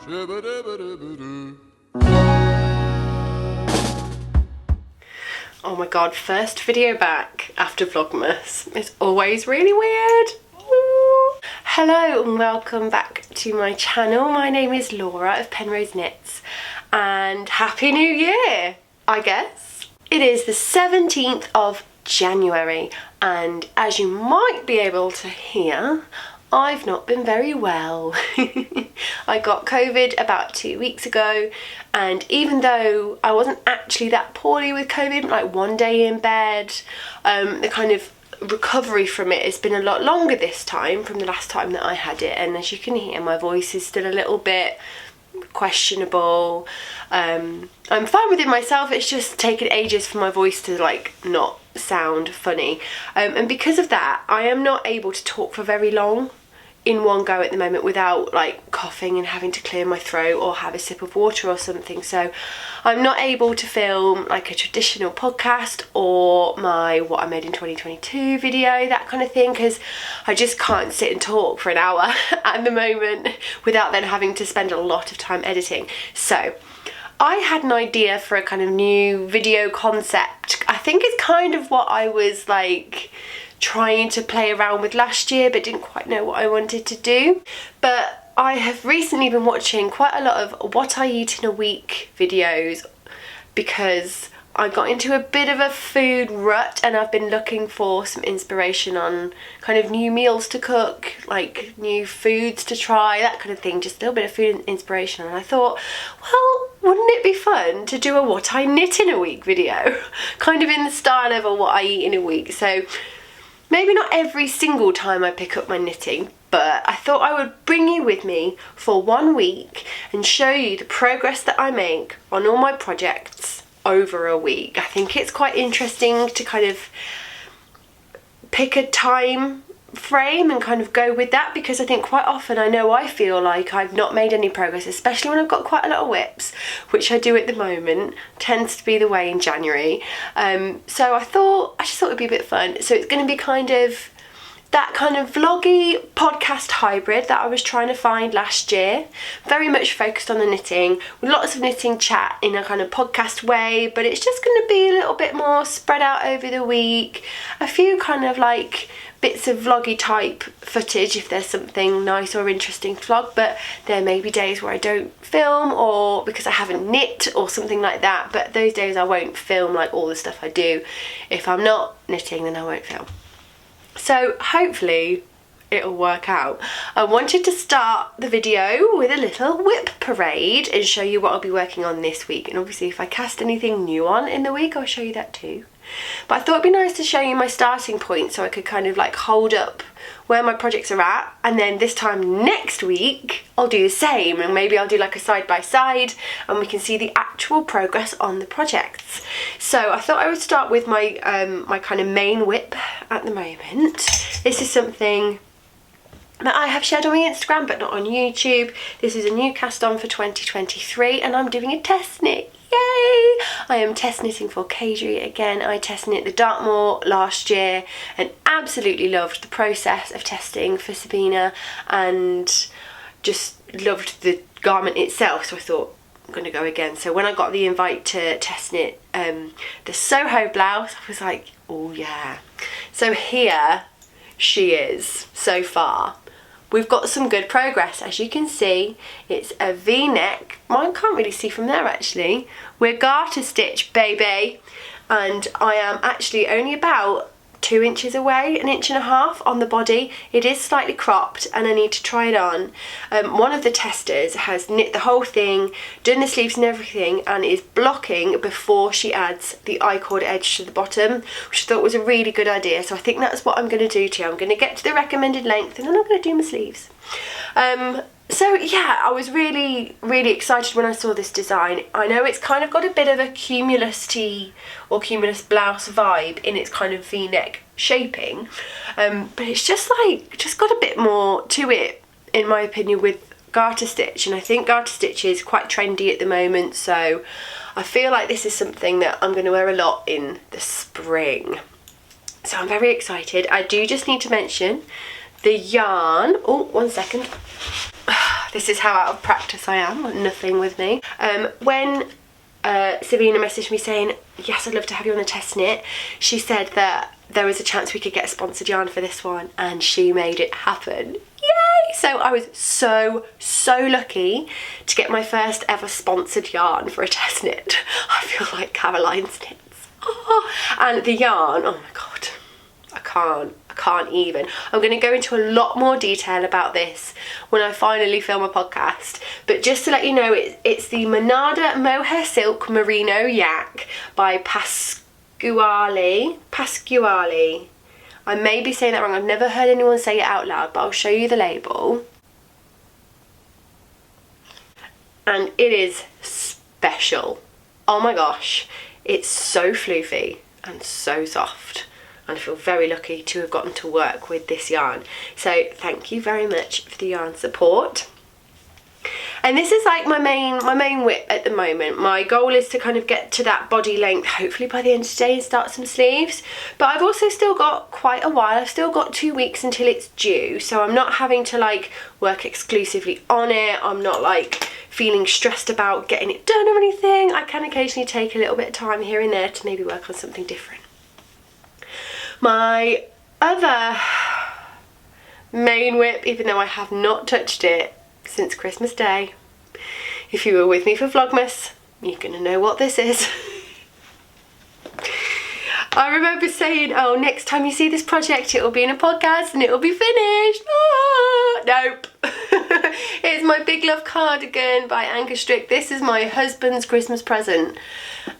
Oh my god, first video back after Vlogmas. It's always really weird. Ooh. Hello and welcome back to my channel. My name is Laura of Penrose Knits and Happy New Year, I guess. It is the 17th of January and as you might be able to hear, I've not been very well. I got COVID about 2 weeks ago, and even though I wasn't actually that poorly with COVID, like one day in bed, the kind of recovery from it has been a lot longer this time from the last time that I had it, and as you can hear, my voice is still a little bit questionable. I'm fine with it myself, it's just taken ages for my voice to like not sound funny, and because of that I am not able to talk for very long in one go at the moment without like coughing and having to clear my throat or have a sip of water or something. So I'm not able to film like a traditional podcast or my what I made in 2022 video, that kind of thing, because I just can't sit and talk for an hour at the moment without then having to spend a lot of time editing. So I had an idea for a kind of new video concept. I think it's kind of what I was like trying to play around with last year but didn't quite know what I wanted to do. But I have recently been watching quite a lot of what I eat in a week videos because I got into a bit of a food rut and I've been looking for some inspiration on kind of new meals to cook, like new foods to try, that kind of thing, just a little bit of food inspiration. And I thought, well, wouldn't it be fun to do a what I knit in a week video? Kind of in the style of a what I eat in a week. So maybe not every single time I pick up my knitting, but I thought I would bring you with me for 1 week and show you the progress that I make on all my projects over a week. I think it's quite interesting to kind of pick a time frame and kind of go with that, because I think quite often I feel like I've not made any progress, especially when I've got quite a lot of whips, which I do at the moment, tends to be the way in January. So I just thought it'd be a bit fun. So it's going to be kind of that kind of vloggy podcast hybrid that I was trying to find last year, very much focused on the knitting, with lots of knitting chat in a kind of podcast way, but it's just going to be a little bit more spread out over the week, a few kind of like bits of vloggy type footage if there's something nice or interesting to vlog, but there may be days where I don't film or because I haven't knit or something like that, but those days I won't film like all the stuff I do. If I'm not knitting then I won't film. So hopefully it'll work out. I wanted to start the video with a little whip parade and show you what I'll be working on this week, and obviously if I cast anything new on in the week I'll show you that too. But I thought it'd be nice to show you my starting point so I could kind of like hold up where my projects are at, and then this time next week I'll do the same, and maybe I'll do like a side by side and we can see the actual progress on the projects. So I thought I would start with my my kind of main whip at the moment. This is something that I have shared on my Instagram but not on YouTube. This is a new cast on for 2023 and I'm doing a test knit. Yay! I am test knitting for Caidree again. I test knit the Dartmoor last year and absolutely loved the process of testing for Sabina and just loved the garment itself, so I thought I'm going to go again. So when I got the invite to test knit the Soho Blouse, I was like, oh yeah. So here she is so far. We've got some good progress, as you can see. It's a V-neck. Mine can't really see from there actually. We're garter stitch, baby. And I am actually only about 2 inches away, 1.5 inches on the body. It is slightly cropped and I need to try it on. One of the testers has knit the whole thing, done the sleeves and everything, and is blocking before she adds the I-cord edge to the bottom, which I thought was a really good idea. So I think that's what I'm going to do too. I'm going to get to the recommended length and then I'm going to do my sleeves. So yeah, I was really excited when I saw this design. I know it's kind of got a bit of a cumulus tee or cumulus blouse vibe in its kind of V-neck shaping, but it's just got a bit more to it in my opinion with garter stitch, and I think garter stitch is quite trendy at the moment, so I feel like this is something that I'm going to wear a lot in the spring. So I'm very excited. I do just need to mention the yarn. Oh, 1 second. This is how out of practice I am, nothing with me. When Savina messaged me saying, yes, I'd love to have you on the test knit, she said that there was a chance we could get a sponsored yarn for this one, and she made it happen. Yay! So I was so lucky to get my first ever sponsored yarn for a test knit. I feel like Caroline's knits. Oh, and the yarn, oh my god, I can't even. I'm going to go into a lot more detail about this when I finally film a podcast, but just to let you know, it's the Monada Mohair Silk Merino Yak by Pasquale. I may be saying that wrong, I've never heard anyone say it out loud, but I'll show you the label. And it is special. Oh my gosh, it's so floofy and so soft. And I feel very lucky to have gotten to work with this yarn. So thank you very much for the yarn support. And this is like my main whip at the moment. My goal is to kind of get to that body length, hopefully by the end of today, and start some sleeves. But I've also still got quite a while. I've still got 2 weeks until it's due. So I'm not having to like work exclusively on it. I'm not like feeling stressed about getting it done or anything. I can occasionally take a little bit of time here and there to maybe work on something different. My other main whip, even though I have not touched it since Christmas Day, if you were with me for Vlogmas, you're gonna know what this is. I remember saying, oh, next time you see this project it will be in a podcast and it will be finished. Oh, nope. It's my Big Love cardigan by Anchor Strick. This is my husband's Christmas present,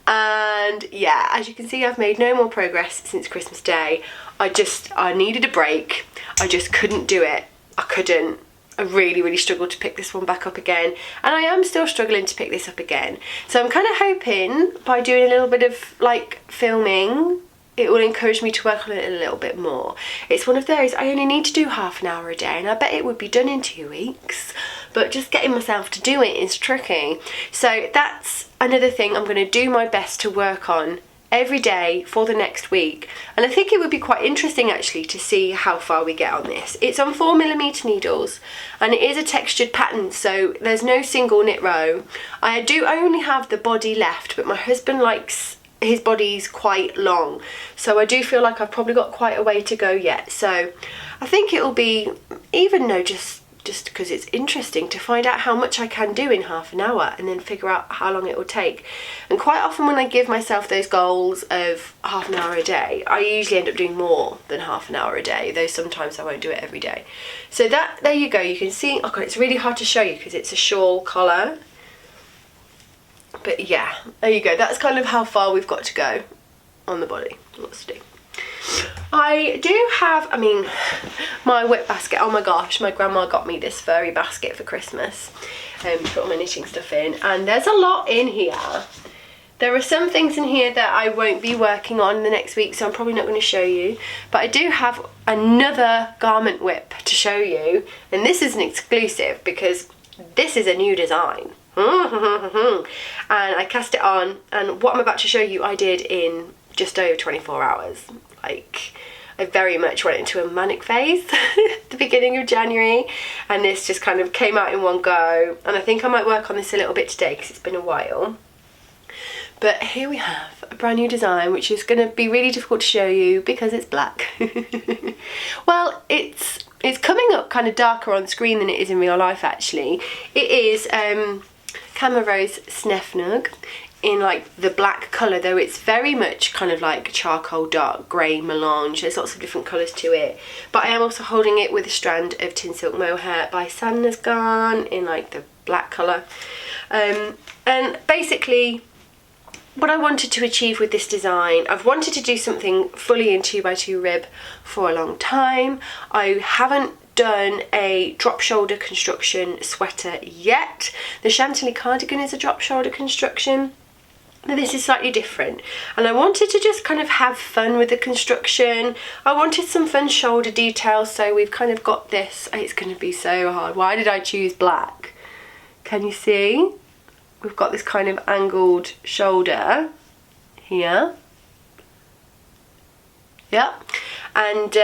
and yeah, as you can see, I've made no more progress since Christmas Day. I needed a break. I just couldn't do it. I really struggled to pick this one back up again, and I am still struggling to pick this up again. So I'm kind of hoping by doing a little bit of like filming, it will encourage me to work on it a little bit more. It's one of those, I only need to do half an hour a day, and I bet it would be done in 2 weeks, but just getting myself to do it is tricky. So that's another thing I'm going to do my best to work on every day for the next week, and I think it would be quite interesting actually to see how far we get on this. It's on 4mm needles, and it is a textured pattern, so there's no single knit row. I do only have the body left, but my husband likes his body's quite long, so I do feel like I've probably got quite a way to go yet. So I think it will be, even though just because it's interesting to find out how much I can do in half an hour and then figure out how long it will take. And quite often when I give myself those goals of half an hour a day, I usually end up doing more than half an hour a day, though sometimes I won't do it every day. So there you go. You can see, oh god, it's really hard to show you because it's a shawl collar. But yeah, there you go. That's kind of how far we've got to go on the body. Lots to do. I do have, my whip basket. Oh my gosh, my grandma got me this furry basket for Christmas. Put all my knitting stuff in, and there's a lot in here. There are some things in here that I won't be working on the next week, so I'm probably not going to show you. But I do have another garment whip to show you, and this is an exclusive because this is a new design. And I cast it on, and what I'm about to show you I did in just over 24 hours. Like, I very much went into a manic phase at the beginning of January, and this just kind of came out in one go, and I think I might work on this a little bit today because it's been a while. But here we have a brand new design, which is going to be really difficult to show you because it's black. Well, it's coming up kind of darker on screen than it is in real life actually. It is Camera Rose Snefnug in like the black colour, though it's very much kind of like charcoal dark grey melange. There's lots of different colours to it, but I am also holding it with a strand of Tin Silk Mohair by Sanders Garn in like the black colour. And basically what I wanted to achieve with this design, I've wanted to do something fully in 2x2 rib for a long time. I haven't done a drop shoulder construction sweater yet. The Chantilly cardigan is a drop shoulder construction. This is slightly different, and I wanted to just kind of have fun with the construction. I wanted some fun shoulder details, so we've kind of got this. It's going to be so hard. Why did I choose black? Can you see? We've got this kind of angled shoulder here. Yeah, and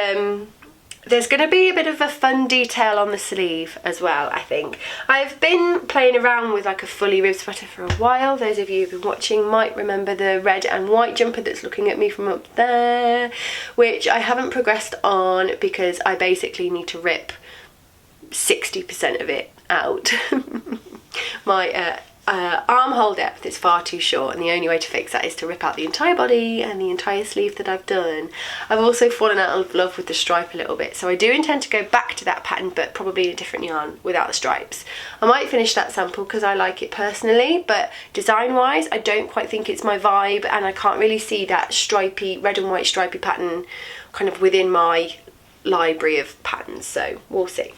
There's going to be a bit of a fun detail on the sleeve as well, I think. I've been playing around with like a fully ribbed sweater for a while. Those of you who've been watching might remember the red and white jumper that's looking at me from up there, which I haven't progressed on because I basically need to rip 60% of it out. My armhole depth is far too short, and the only way to fix that is to rip out the entire body and the entire sleeve that I've done. I've also fallen out of love with the stripe a little bit, so I do intend to go back to that pattern, but probably in a different yarn without the stripes. I might finish that sample because I like it personally, but design wise I don't quite think it's my vibe, and I can't really see that stripy, red and white stripy pattern kind of within my library of patterns, so we'll see.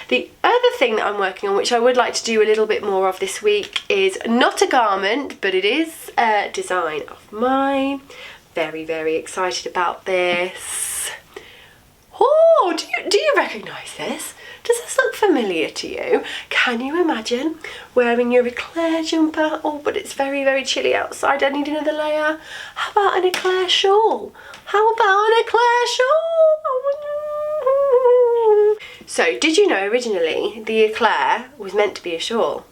The other thing that I'm working on, which I would like to do a little bit more of this week, is not a garment, but it is a design of mine. Very, very excited about this. Oh, do you recognise this? Does this look familiar to you? Can you imagine wearing your Eclair jumper? Oh, but it's very, very chilly outside. I need another layer. How about an Eclair shawl? How about an Eclair shawl? So, did you know originally the Eclair was meant to be a shawl?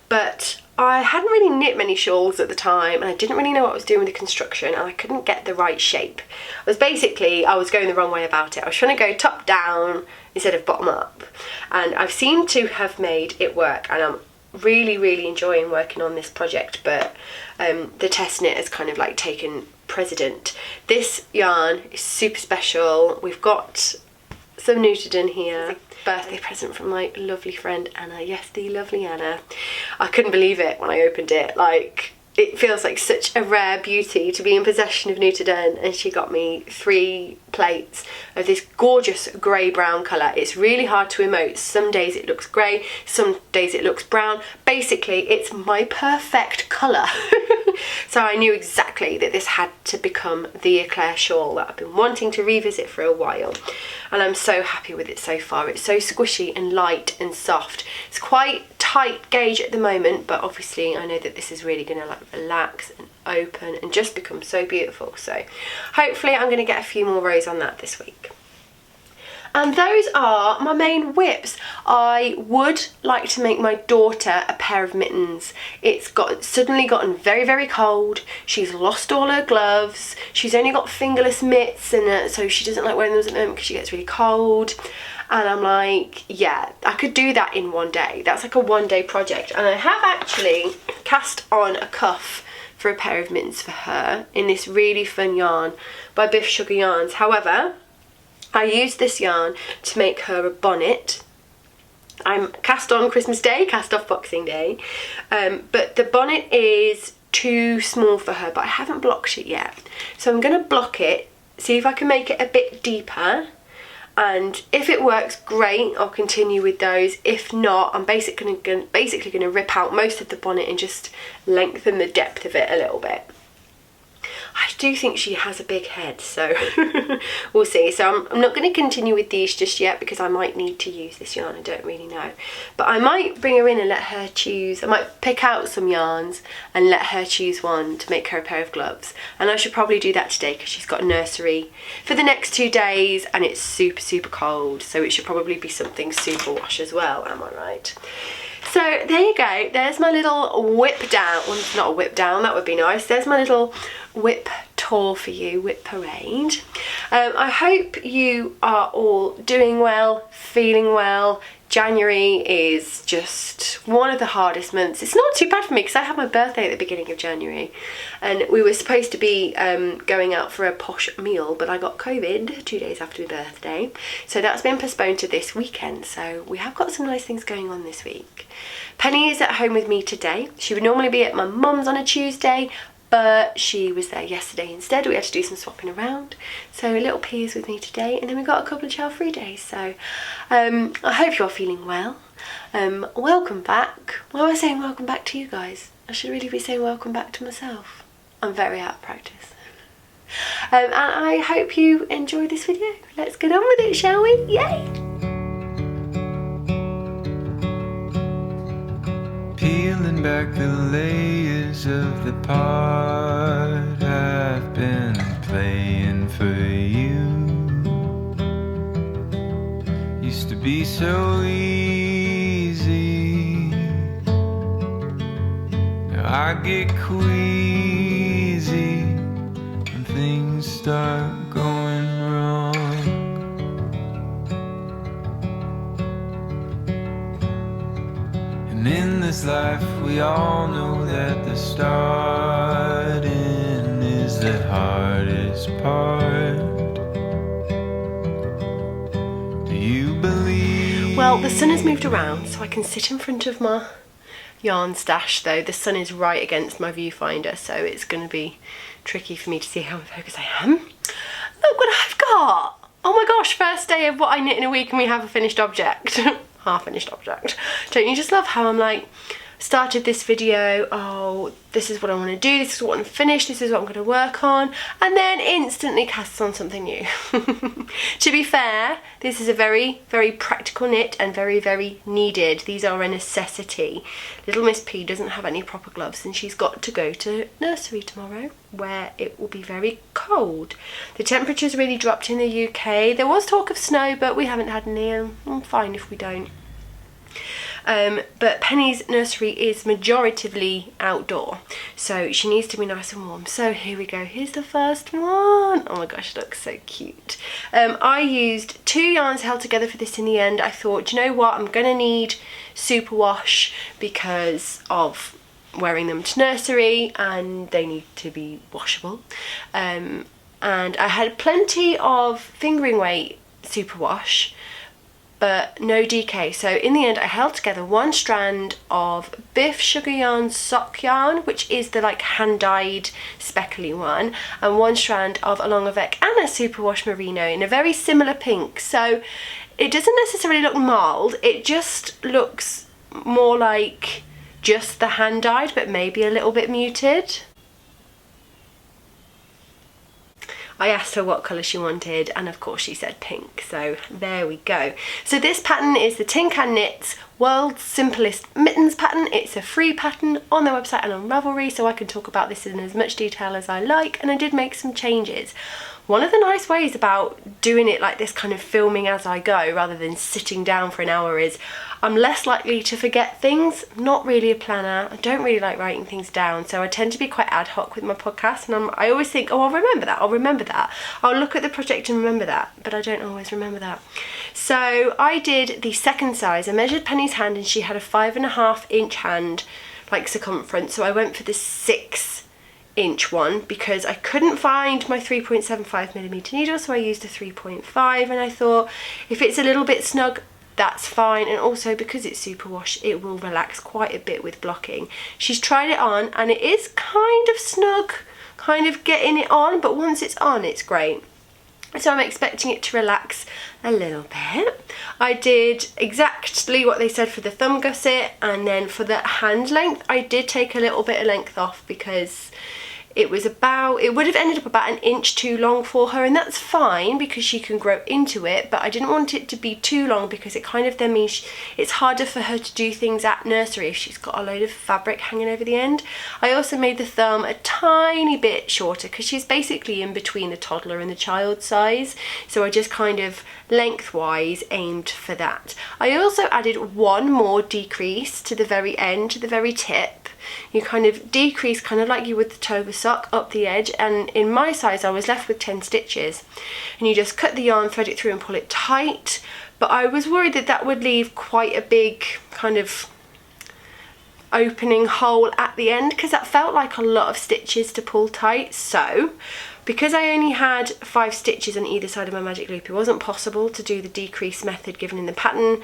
But I hadn't really knit many shawls at the time, and I didn't really know what I was doing with the construction, and I couldn't get the right shape. I was going the wrong way about it. I was trying to go top down instead of bottom up, and I've seemed to have made it work, and I'm really, really enjoying working on this project, but the test knit has kind of like taken precedent. This yarn is super special. We've got some Nutridon here. Birthday present from my lovely friend Anna. Yes, the lovely Anna. I couldn't believe it when I opened it. Like, it feels like such a rare beauty to be in possession of Nutridon, and she got me 3 plates of this gorgeous grey brown colour. It's really hard to emote. Some days it looks grey, some days it looks brown. Basically, it's my perfect colour. So I knew exactly that this had to become the Eclair shawl that I've been wanting to revisit for a while, and I'm so happy with it so far. It's so squishy and light and soft. It's quite tight gauge at the moment, but obviously I know that this is really going to like relax and open and just become so beautiful. So hopefully I'm going to get a few more rows on that this week. And those are my main whips. I would like to make my daughter a pair of mittens. It's suddenly gotten very, very cold. She's lost all her gloves. She's only got fingerless mitts, and so she doesn't like wearing those at the moment because she gets really cold. And I'm like, yeah, I could do that in one day. That's like a one-day project. And I have actually cast on a cuff for a pair of mittens for her in this really fun yarn by Biff Sugar Yarns. However, I used this yarn to make her a bonnet. I'm cast on Christmas Day, cast off Boxing Day, but the bonnet is too small for her, but I haven't blocked it yet. So I'm going to block it, see if I can make it a bit deeper, and if it works, great, I'll continue with those. If not, I'm basically going to rip out most of the bonnet and just lengthen the depth of it a little bit. I do think she has a big head, so we'll see. So I'm not going to continue with these just yet because I might need to use this yarn. I don't really know, but I might bring her in and let her choose. I might pick out some yarns and let her choose one to make her a pair of gloves, and I should probably do that today because she's got a nursery for the next 2 days and it's super, super cold, so it should probably be something super wash as well. Am I right? So there you go, there's my little whip down. Well, it's not a whip down, that would be nice. There's my little whip tour for you, whip parade. I hope you are all doing well, feeling well. January is just one of the hardest months. It's not too bad for me because I had my birthday at the beginning of January, and we were supposed to be going out for a posh meal, but I got COVID 2 days after my birthday, so that's been postponed to this weekend. So we have got some nice things going on this week. Penny is at home with me today. She would normally be at my mum's on a Tuesday, but she was there yesterday instead. We had to do some swapping around, so little P is with me today, and then we've got a couple of child-free days. So I hope you're feeling well. Welcome back. Why am I saying welcome back to you guys? I should really be saying welcome back to myself. I'm very out of practice. And I hope you enjoy this video. Let's get on with it, shall we? Yay! Peeling back the layers of the part I've been playing for you. be so easy. Now I get queasy when things start going wrong. And in this life we all know that the starting is the hardest part. Do you believe? Well, the sun has moved around so I can sit in front of my yarn stash, though the sun is right against my viewfinder, so it's going to be tricky for me to see how in focus I am. Look what I've got! Oh my gosh, first day of what I knit in a week and we have a finished object. Half finished object. Don't you just love how I'm like, started this video, oh, this is what I want to do, this is what I'm finished, this is what I'm going to work on, and then instantly casts on something new. To be fair, this is a very, very practical knit and very, very needed. These are a necessity. Little Miss P doesn't have any proper gloves and she's got to go to nursery tomorrow where it will be very cold. The temperature's really dropped in the UK. There was talk of snow, but we haven't had any, and I'm fine if we don't. But Penny's nursery is majoritively outdoor, so she needs to be nice and warm. So here we go, here's the first one. Oh my gosh, it looks so cute. I used 2 yarns held together for this in the end. I thought, do you know what, I'm gonna need superwash because of wearing them to nursery and they need to be washable. And I had plenty of fingering weight superwash, but no DK. So in the end I held together 1 strand of Biff Sugar Yarn sock yarn, which is the like hand dyed speckly one, and 1 strand of Along Avec Anna superwash merino in a very similar pink. So it doesn't necessarily look marled, it just looks more like just the hand dyed, but maybe a little bit muted. I asked her what colour she wanted and of course she said pink, so there we go. So this pattern is the Tin Can Knits World's Simplest Mittens pattern. It's a free pattern on their website and on Ravelry, so I can talk about this in as much detail as I like, and I did make some changes. One of the nice ways about doing it like this, kind of filming as I go rather than sitting down for an hour, is I'm less likely to forget things. I'm not really a planner. I don't really like writing things down, so I tend to be quite ad hoc with my podcast, and I always think, oh, I'll remember that, I'll remember that. I'll look at the project and remember that, but I don't always remember that. So I did the second size. I measured Penny's hand and she had a 5.5 inch hand, like circumference, so I went for the 6 inch one because I couldn't find my 3.75mm needle, so I used a 3.5, and I thought if it's a little bit snug, that's fine, and also because it's superwash it will relax quite a bit with blocking. She's tried it on and it is kind of snug, kind of getting it on, but once it's on it's great. So I'm expecting it to relax a little bit. I did exactly what they said for the thumb gusset, and then for the hand length I did take a little bit of length off because it was about, it would have ended up about 1 inch too long for her, and that's fine because she can grow into it, but I didn't want it to be too long because it kind of then means it's harder for her to do things at nursery if she's got a load of fabric hanging over the end. I also made the thumb a tiny bit shorter because she's basically in between the toddler and the child size, so I just kind of lengthwise aimed for that. I also added 1 more decrease to the very end, to the very tip. You kind of decrease, kind of like you would the toe of a sock, up the edge, and in my size I was left with 10 stitches, and you just cut the yarn, thread it through and pull it tight. But I was worried that that would leave quite a big kind of opening hole at the end because that felt like a lot of stitches to pull tight. So because I only had 5 stitches on either side of my magic loop, it wasn't possible to do the decrease method given in the pattern.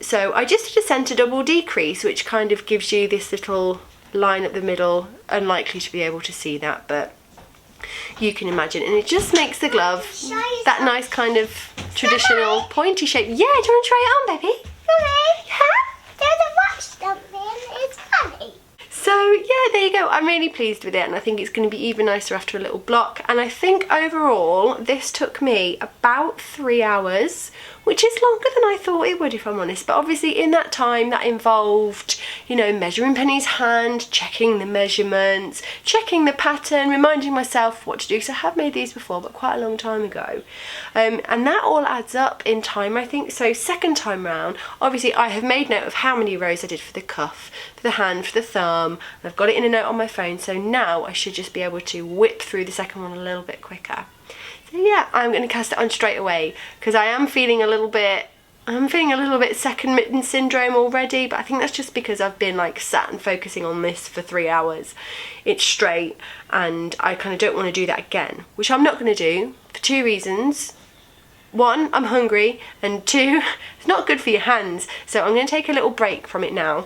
So I just did a centre double decrease, which kind of gives you this little line up the middle. Unlikely to be able to see that, but you can imagine, and it just makes the glove that nice kind of traditional pointy shape. Yeah, do you want to try it on, baby? Mummy, yeah? There's a watch something. It's funny. So yeah, there you go. I'm really pleased with it, and I think it's going to be even nicer after a little block. And I think overall this took me about 3 hours, which is longer than I thought it would, if I'm honest. But obviously in that time that involved, you know, measuring Penny's hand, checking the measurements, checking the pattern, reminding myself what to do, because I have made these before but quite a long time ago, and that all adds up in time, I think. So second time round, obviously I have made note of how many rows I did for the cuff, for the hand, for the thumb, and I've got it in a note on my phone, so now I should just be able to whip through the second one a little bit quicker. So yeah, I'm going to cast it on straight away, because I am feeling a little bit second mitten syndrome already, but I think that's just because I've been like sat and focusing on this for 3 hours. It's straight, and I kind of don't want to do that again, which I'm not going to do for 2 reasons. 1, I'm hungry, and 2, it's not good for your hands, so I'm going to take a little break from it now.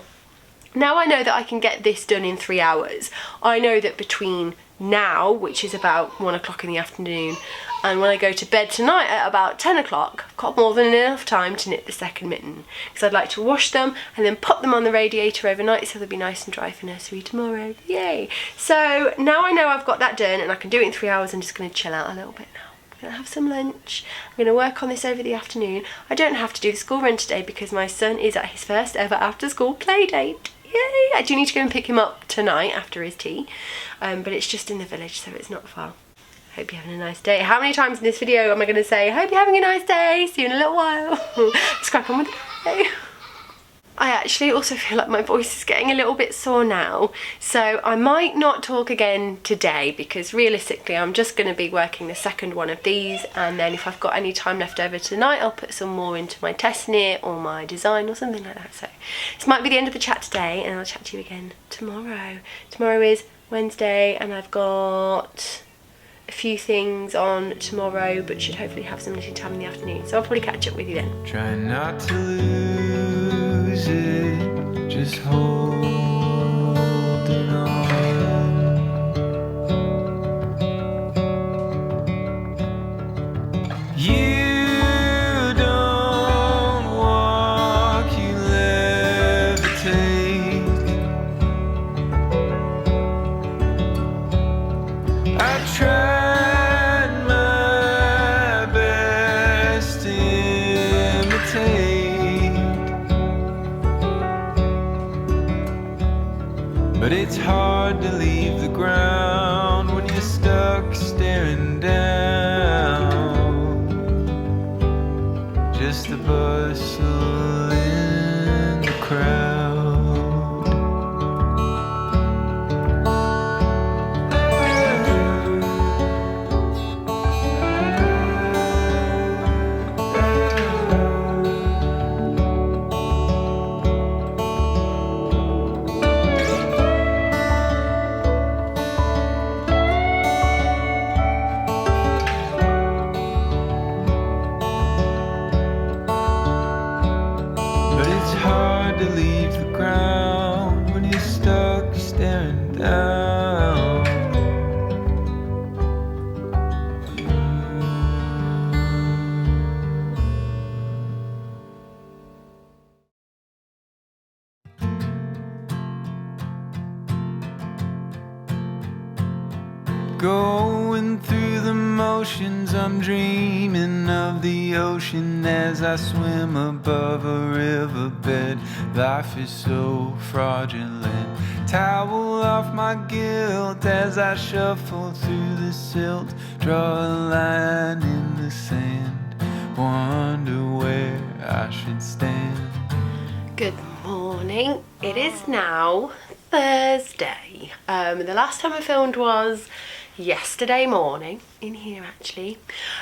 Now I know that I can get this done in 3 hours. I know that between now, which is about 1 o'clock in the afternoon, and when I go to bed tonight at about 10 o'clock, I've got more than enough time to knit the second mitten, because I'd like to wash them and then put them on the radiator overnight so they'll be nice and dry for nursery tomorrow. Yay! So now I know I've got that done and I can do it in 3 hours. I'm just going to chill out a little bit now. I'm going to have some lunch. I'm going to work on this over the afternoon. I don't have to do the school run today because my son is at his first ever after school play date. Yay! I do need to go and pick him up tonight after his tea, but it's just in the village, so it's not far. Hope you're having a nice day. How many times in this video am I going to say, hope you're having a nice day, see you in a little while? Let's crack on with the day. I actually also feel like my voice is getting a little bit sore now, so I might not talk again today, because realistically I'm just going to be working the second one of these, and then if I've got any time left over tonight I'll put some more into my test knit or my design or something like that. So this might be the end of the chat today, and I'll chat to you again tomorrow. Tomorrow is Wednesday, and I've got a few things on tomorrow, but should hopefully have some knitting time in the afternoon, so I'll probably catch up with you then. Try not to lose it, just holding on. You don't walk, you levitate. I try but it's hard to leave the ground when you're stuck staring down. Just the bustle in the crowd. Going through the motions, I'm dreaming of the ocean as I swim above a riverbed. Life is so fraudulent. Towel off my guilt as I shuffle through the silt. Draw a line in the sand, wonder where I should stand. Good morning. It is now Thursday. The last time I filmed was yesterday morning, in here actually,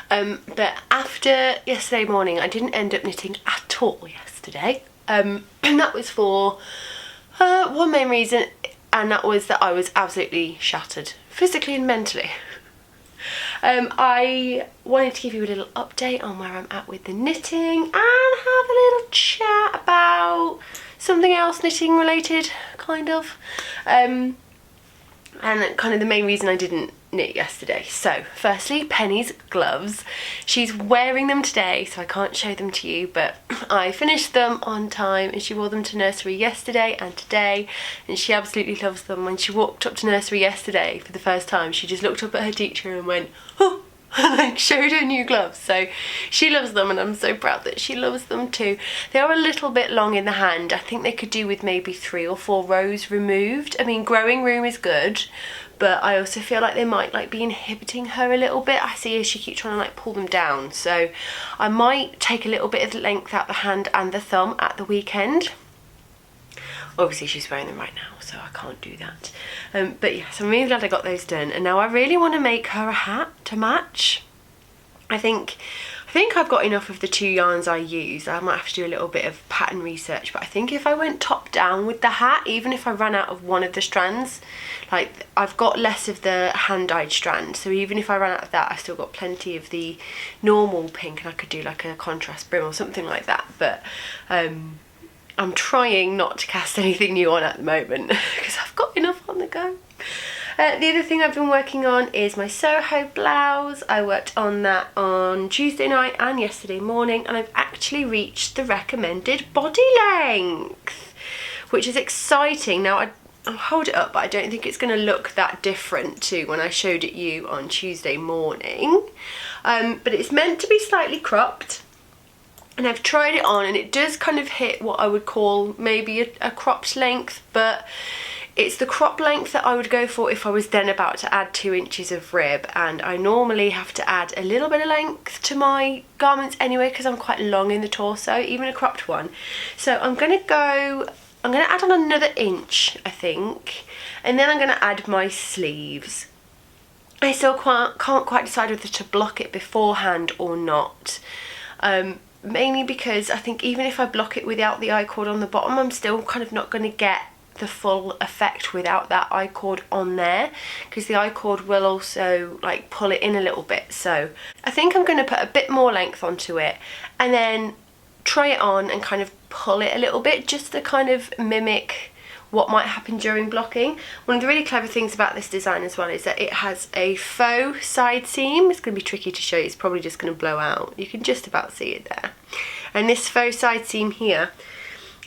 but after yesterday morning I didn't end up knitting at all yesterday, and that was for one main reason, and that was that I was absolutely shattered, physically and mentally. I wanted to give you a little update on where I'm at with the knitting and have a little chat about something else knitting related, kind of, and kind of the main reason I didn't knit yesterday. So firstly, Penny's gloves. She's wearing them today, so I can't show them to you, but I finished them on time and she wore them to nursery yesterday and today, and she absolutely loves them. When she walked up to nursery yesterday for the first time, she just looked up at her teacher and went, oh, and like showed her new gloves. So she loves them and I'm so proud that she loves them too. They are a little bit long in the hand. I think they could do with maybe 3 or 4 rows removed. I mean, growing room is good, but I also feel like they might like be inhibiting her a little bit. I see her, she keeps trying to like pull them down, so I might take a little bit of length out the hand and the thumb at the weekend. Obviously she's wearing them right now, so I can't do that. But yes, I'm really glad I got those done, and now I really want to make her a hat to match. I think I've got enough of the 2 yarns I use. I might have to do a little bit of pattern research, but I think if I went top down with the hat, even if I ran out of one of the strands, like I've got less of the hand-dyed strand, so even if I ran out of that, I still got plenty of the normal pink, and I could do like a contrast brim or something like that. But I'm trying not to cast anything new on at the moment because I've got enough on the go. The other thing I've been working on is my Soho Blouse. I worked on that on Tuesday night and yesterday morning, and I've actually reached the recommended body length, which is exciting. Now I'll hold it up, but I don't think it's going to look that different to when I showed it you on Tuesday morning. But it's meant to be slightly cropped. And I've tried it on and it does kind of hit what I would call maybe a cropped length, but it's the crop length that I would go for if I was then about to add 2 inches of rib, and I normally have to add a little bit of length to my garments anyway because I'm quite long in the torso, even a cropped one. So I'm going to add on another inch, I think, and then I'm going to add my sleeves. I still can't quite decide whether to block it beforehand or not. Mainly because I think even if I block it without the I-cord on the bottom, I'm still kind of not going to get the full effect without that I-cord on there, because the I-cord will also like pull it in a little bit. So I think I'm going to put a bit more length onto it and then try it on and kind of pull it a little bit just to kind of mimic what might happen during blocking. One of the really clever things about this design as well is that it has a faux side seam. It's going to be tricky to show you, it's probably just going to blow out. You can just about see it there. And this faux side seam here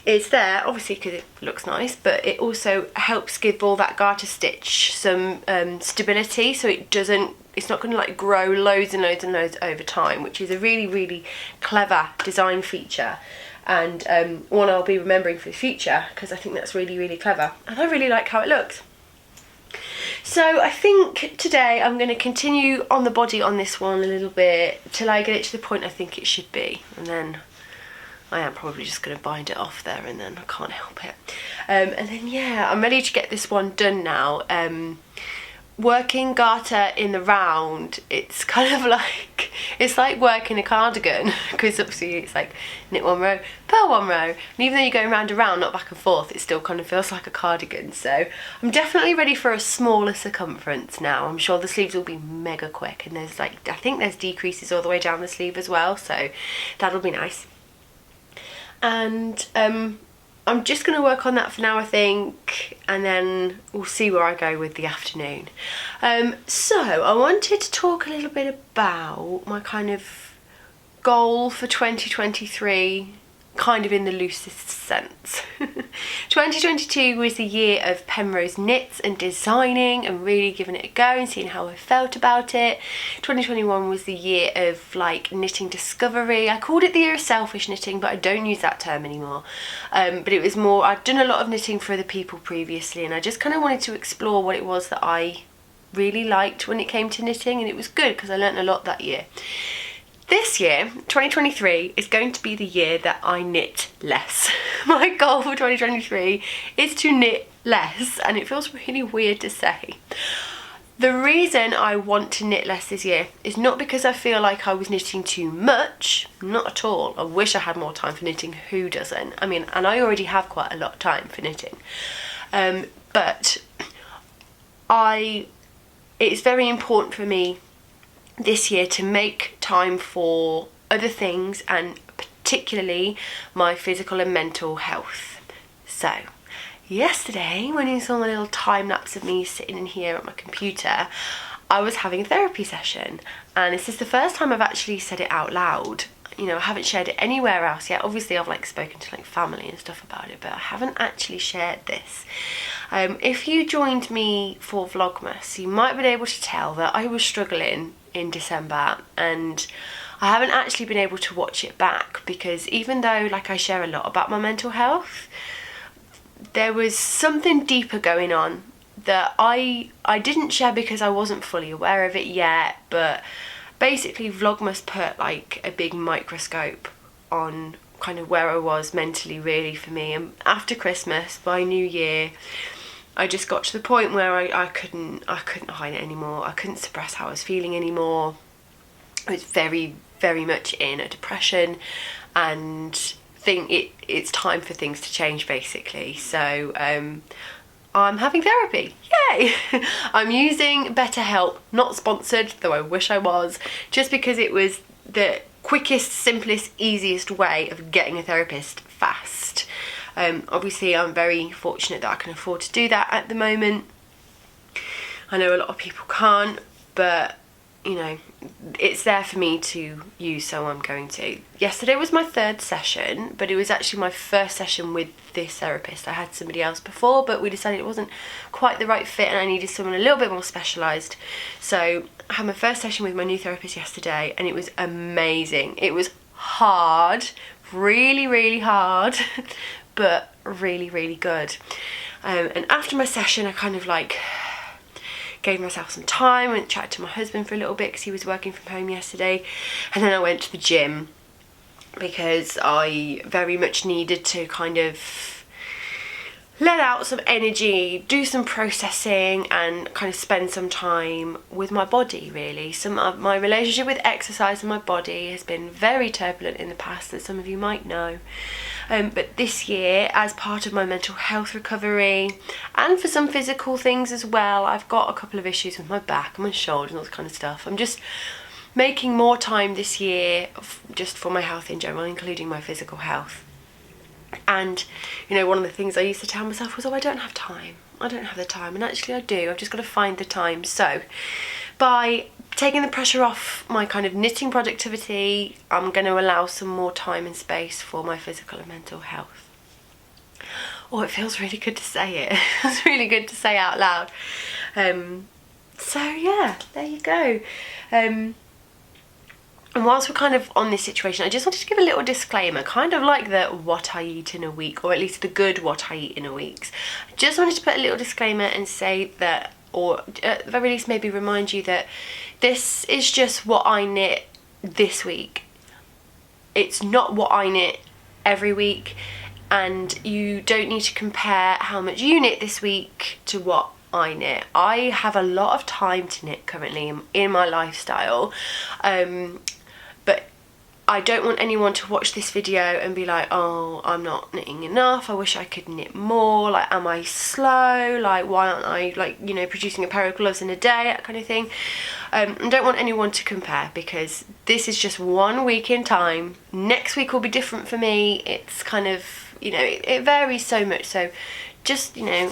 is there, obviously because it looks nice, but it also helps give all that garter stitch some stability, so it's not going to like grow loads and loads and loads over time, which is a really, really clever design feature. And one I'll be remembering for the future because I think that's really, really clever and I really like how it looks. So I think today I'm going to continue on the body on this one a little bit till I get it to the point I think it should be, and then I am probably just going to bind it off there and then I can't help it. And then yeah, I'm ready to get this one done now. Working garter in the round, it's kind of like, it's like working a cardigan, because obviously it's like knit 1 row, purl 1 row, and even though you're going round and round, not back and forth, it still kind of feels like a cardigan. So I'm definitely ready for a smaller circumference now. I'm sure the sleeves will be mega quick, and there's like, I think there's decreases all the way down the sleeve as well, so that'll be nice. And I'm just going to work on that for now, I think, and then we'll see where I go with the afternoon. So I wanted to talk a little bit about my kind of goal for 2023, kind of in the loosest sense. 2022 was the year of Penrose knits and designing and really giving it a go and seeing how I felt about it. 2021 was the year of like knitting discovery. I called it the year of selfish knitting, but I don't use that term anymore. But it was more, I'd done a lot of knitting for other people previously, and I just kind of wanted to explore what it was that I really liked when it came to knitting, and it was good because I learnt a lot that year. This year, 2023, is going to be the year that I knit less. My goal for 2023 is to knit less, and it feels really weird to say. The reason I want to knit less this year is not because I feel like I was knitting too much, not at all. I wish I had more time for knitting, who doesn't? I mean, and I already have quite a lot of time for knitting. But it's very important for me this year to make time for other things, and particularly my physical and mental health. So yesterday, when you saw my little time lapse of me sitting in here at my computer, I was having a therapy session, and this is the first time I've actually said it out loud. You know, I haven't shared it anywhere else yet. Obviously I've like spoken to like family and stuff about it, but I haven't actually shared this. If you joined me for Vlogmas, you might have been able to tell that I was struggling in December, and I haven't actually been able to watch it back because even though like I share a lot about my mental health, there was something deeper going on that I didn't share because I wasn't fully aware of it yet. But basically Vlogmas put like a big microscope on kind of where I was mentally, really, for me. And after Christmas, by New Year, I just got to the point where I couldn't hide it anymore. I couldn't suppress how I was feeling anymore. I was very, very much in a depression, and think it's time for things to change, basically. So I'm having therapy, yay! I'm using BetterHelp, not sponsored, though I wish I was, just because it was the quickest, simplest, easiest way of getting a therapist fast. Obviously I'm very fortunate that I can afford to do that at the moment. I know a lot of people can't, but you know, it's there for me to use, so I'm going to. Yesterday was my third session, but it was actually my first session with this therapist. I had somebody else before, but we decided it wasn't quite the right fit and I needed someone a little bit more specialised. So I had my first session with my new therapist yesterday, and it was amazing. It was hard, really, really hard, but really, really good. And after my session, I kind of like gave myself some time, went and chatted to my husband for a little bit because he was working from home yesterday, and then I went to the gym because I very much needed to kind of let out some energy, do some processing, and kind of spend some time with my body, really. Some of my relationship with exercise and my body has been very turbulent in the past, as some of you might know. But this year, as part of my mental health recovery, and for some physical things as well, I've got a couple of issues with my back and my shoulders and all that kind of stuff. I'm just making more time this year just for my health in general, including my physical health. And you know, one of the things I used to tell myself was, oh, I don't have time, I don't have the time, and actually I do. I've just got to find the time. So by taking the pressure off my kind of knitting productivity, I'm going to allow some more time and space for my physical and mental health. Oh, it feels really good to say it. It's really good to say out loud. So yeah, there you go. And whilst we're kind of on this situation, I just wanted to give a little disclaimer, kind of like the what I eat in a week, or at least the good what I eat in a week. I just wanted to put a little disclaimer and say that, or at the very least maybe remind you that this is just what I knit this week. It's not what I knit every week, and you don't need to compare how much you knit this week to what I knit. I have a lot of time to knit currently in my lifestyle, but I don't want anyone to watch this video and be like, oh, I'm not knitting enough, I wish I could knit more, like, am I slow, like, why aren't I, like, you know, producing a pair of gloves in a day, that kind of thing. I don't want anyone to compare, because this is just 1 week in time. Next week will be different for me. It's kind of, you know, it varies so much, so just, you know,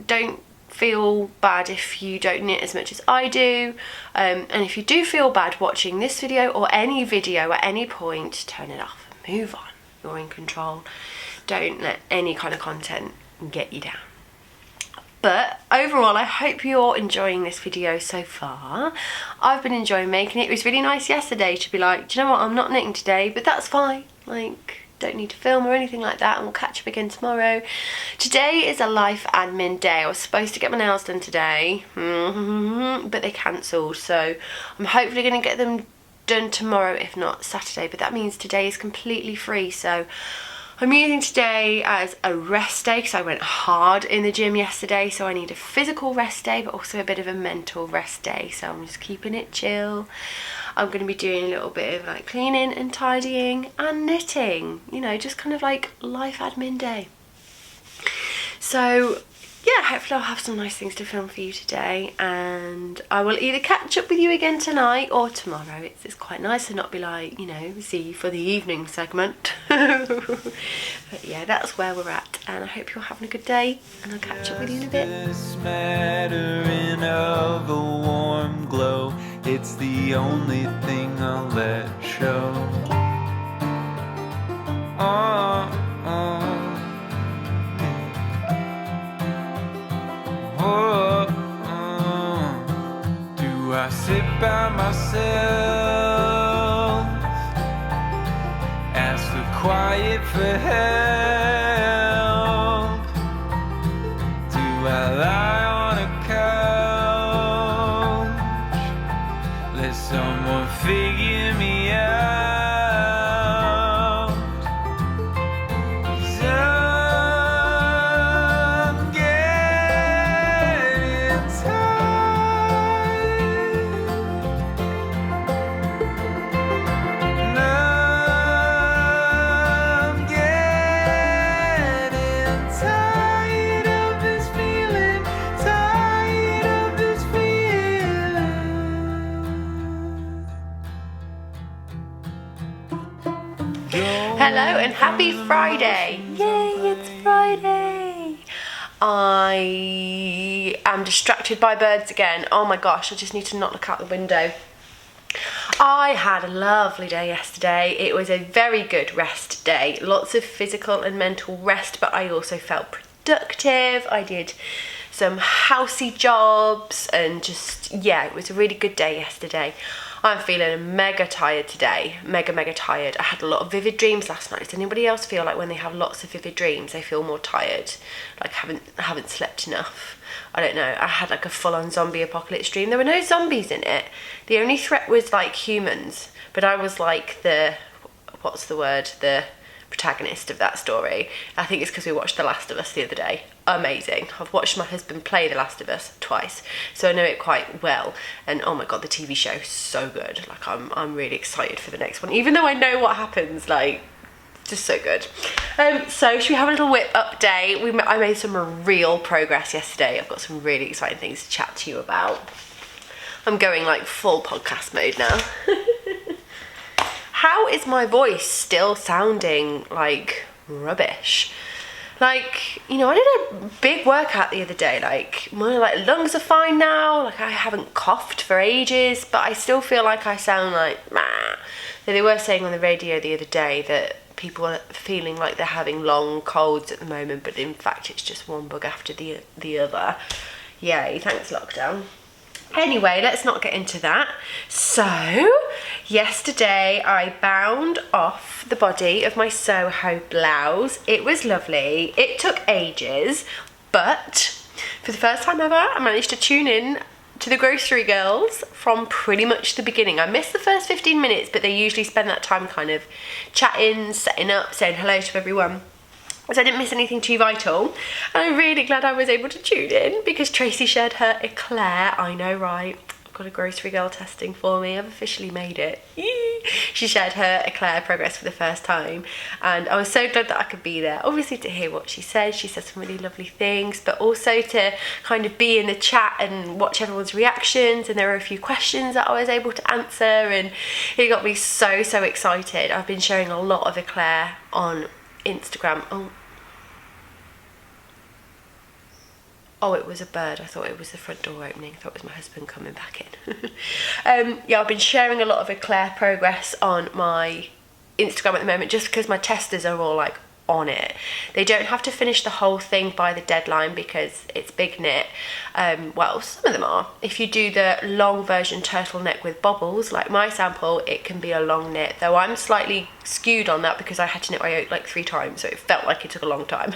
don't feel bad if you don't knit as much as I do, and if you do feel bad watching this video or any video at any point, turn it off and move on. You're in control. Don't let any kind of content get you down. But overall, I hope you're enjoying this video so far. I've been enjoying making it. It was really nice yesterday to be like, do you know what, I'm not knitting today, but that's fine, like, don't need to film or anything like that, and we'll catch up again tomorrow. Today is a life admin day. I was supposed to get my nails done today, but they cancelled, so I'm hopefully going to get them done tomorrow, if not Saturday, but that means today is completely free. So I'm using today as a rest day because I went hard in the gym yesterday, so I need a physical rest day but also a bit of a mental rest day, so I'm just keeping it chill. I'm going to be doing a little bit of like cleaning and tidying and knitting, you know, just kind of like life admin day. So yeah, hopefully I'll have some nice things to film for you today, and I will either catch up with you again tonight or tomorrow. It's quite nice to not be like, you know, see you for the evening segment. But yeah, that's where we're at, and I hope you're having a good day, and I'll catch up with you in a bit. It's the only thing I'll let show. Oh, oh, oh, oh. Do I sit by myself, ask for quiet for help? Do I lie on a couch, let someone figure me out? 'Cause I'm getting tired, and I'm getting tired of this feeling, tired of this feeling. Hello and happy Friday! Yay, it's Friday! I am distracted by birds again. Oh my gosh, I just need to not look out the window. I had a lovely day yesterday. It was a very good rest day. Lots of physical and mental rest, but I also felt productive. I did some housey jobs and just, yeah, it was a really good day yesterday. I'm feeling mega tired today, mega tired. I had a lot of vivid dreams last night. Does anybody else feel like when they have lots of vivid dreams, they feel more tired, like haven't slept enough? I don't know. I had like a full-on zombie apocalypse dream. There were no zombies in it. The only threat was like humans, but I was like the protagonist of that story. I think it's because we watched The Last of Us the other day. Amazing. I've watched my husband play The Last of Us twice, so I know it quite well. And oh my god, the TV show is so good. Like I'm really excited for the next one, even though I know what happens. Like, just so good. So should we have a little whip update? I made some real progress yesterday. I've got some really exciting things to chat to you about. I'm going like full podcast mode now. How is my voice still sounding like rubbish? Like, you know, I did a big workout the other day. Like, my lungs are fine now. Like, I haven't coughed for ages, but I still feel like I sound like meh. They were saying on the radio the other day that people are feeling like they're having long colds at the moment, but in fact it's just one bug after the other. Yay, thanks lockdown. Anyway, let's not get into that. So, yesterday I bound off the body of my Soho blouse. It was lovely. It took ages, but for the first time ever, I managed to tune in to the grocery girls from pretty much the beginning. I missed the first 15 minutes, but they usually spend that time kind of chatting, setting up, saying hello to everyone. So I didn't miss anything too vital, and I'm really glad I was able to tune in because Tracy shared her Eclair. I know, right? I've got a grocery girl testing for me. I've officially made it. Yee. She shared her Eclair progress for the first time, and I was so glad that I could be there. Obviously to hear what she said. She said some really lovely things, but also to kind of be in the chat and watch everyone's reactions. And there were a few questions that I was able to answer, and it got me so excited. I've been sharing a lot of Eclair on Instagram. Oh, it was a bird. I thought it was the front door opening. I thought it was my husband coming back in. Yeah, I've been sharing a lot of Eclair progress on my Instagram at the moment, just because my testers are all like on it. They don't have to finish the whole thing by the deadline because it's big knit. Well, some of them are. If you do the long version turtleneck with bobbles, like my sample, it can be a long knit, though I'm slightly skewed on that because I had to knit my yoke like 3 times, so it felt like it took a long time.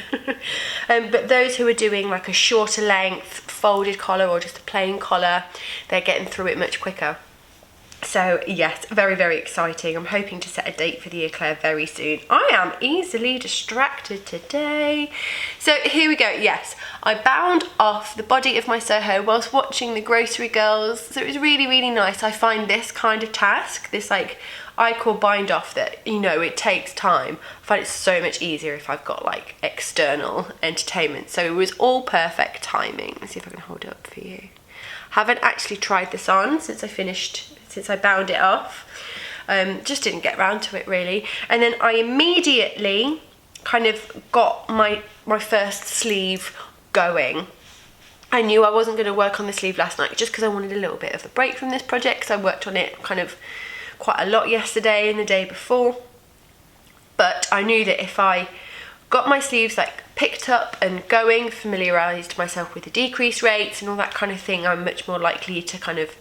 But those who are doing like a shorter length folded collar or just a plain collar, they're getting through it much quicker. So yes, very exciting. I'm hoping to set a date for the Eclair very soon. I am easily distracted today. So here we go. Yes, I bound off the body of my Soho whilst watching the grocery girls. So it was really nice. I find this kind of task, this like I call bind off, that, you know, it takes time. I find it so much easier if I've got like external entertainment. So it was all perfect timing. Let's see if I can hold it up for you. Haven't actually tried this on since I bound it off. Just didn't get around to it really. And then I immediately kind of got my first sleeve going. I knew I wasn't going to work on the sleeve last night just because I wanted a little bit of a break from this project, because I worked on it kind of quite a lot yesterday and the day before. But I knew that if I got my sleeves like picked up and going, familiarised myself with the decrease rates and all that kind of thing, I'm much more likely to kind of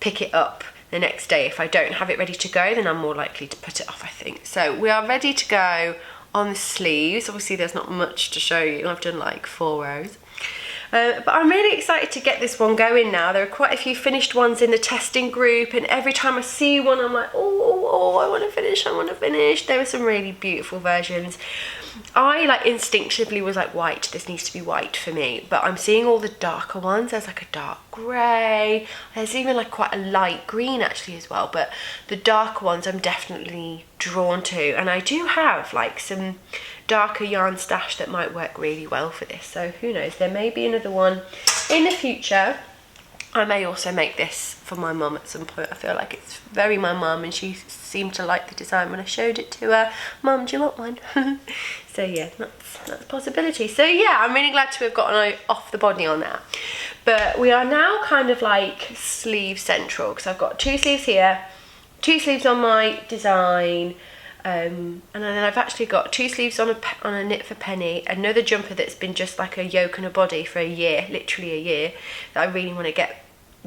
pick it up the next day. If I don't have it ready to go, then I'm more likely to put it off, I think. So we are ready to go on the sleeves. Obviously there's not much to show you, I've done like 4 rows. But I'm really excited to get this one going now. There are quite a few finished ones in the testing group, and every time I see one I'm like, oh, I want to finish. There were some really beautiful versions. I like instinctively was like, white, this needs to be white for me, but I'm seeing all the darker ones. There's like a dark grey, there's even like quite a light green actually as well, but the darker ones I'm definitely drawn to, and I do have like some darker yarn stash that might work really well for this, so who knows, there may be another one in the future. I may also make this for my mum at some point. I feel like it's very my mum, and she seemed to like the design when I showed it to her. Mum, do you want one? So yeah, that's a possibility. So yeah, I'm really glad to have gotten off the body on that. But we are now kind of like sleeve central, because I've got 2 sleeves here, 2 sleeves on my design, and then I've actually got 2 sleeves on a knit for Penny, another jumper that's been just like a yoke and a body for a year, literally a year, that I really want to get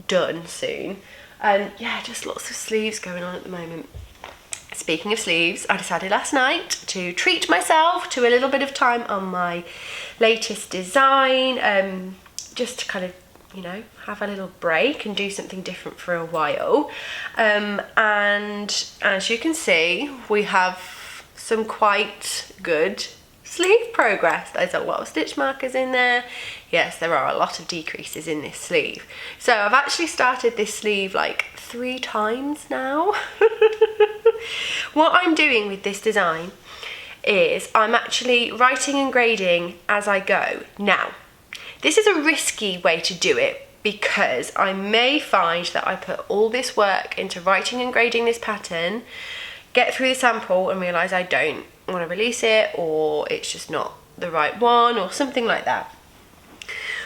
done soon. And yeah, just lots of sleeves going on at the moment. Speaking of sleeves, I decided last night to treat myself to a little bit of time on my latest design, just to kind of, you know, have a little break and do something different for a while. And as you can see, we have some quite good sleeve progress. There's a lot of stitch markers in there. Yes, there are a lot of decreases in this sleeve. So I've actually started this sleeve like 3 times now. What I'm doing with this design is I'm actually writing and grading as I go. Now, this is a risky way to do it, because I may find that I put all this work into writing and grading this pattern, get through the sample and realise I don't want to release it, or it's just not the right one, or something like that.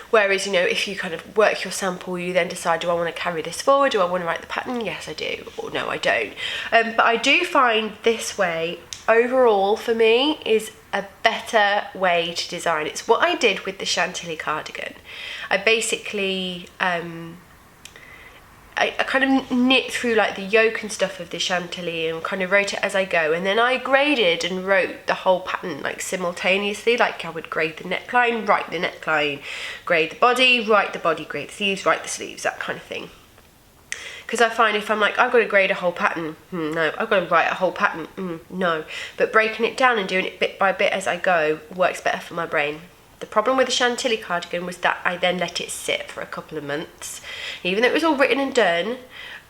Whereas, you know, if you kind of work your sample, you then decide, do I want to carry this forward? Do I want to write the pattern? Yes, I do. Or no, I don't. But I do find this way, overall, for me, is a better way to design. It's what I did with the Chantilly cardigan. I basically, I kind of knit through like the yoke and stuff of the Chantilly and kind of wrote it as I go, and then I graded and wrote the whole pattern like simultaneously. Like I would grade the neckline, write the neckline, grade the body, write the body, grade the sleeves, write the sleeves, that kind of thing. Because I find if I'm like, I've got to grade a whole pattern, no. I've got to write a whole pattern, no. But breaking it down and doing it bit by bit as I go works better for my brain. The problem with the Chantilly cardigan was that I then let it sit for a couple of months. Even though it was all written and done,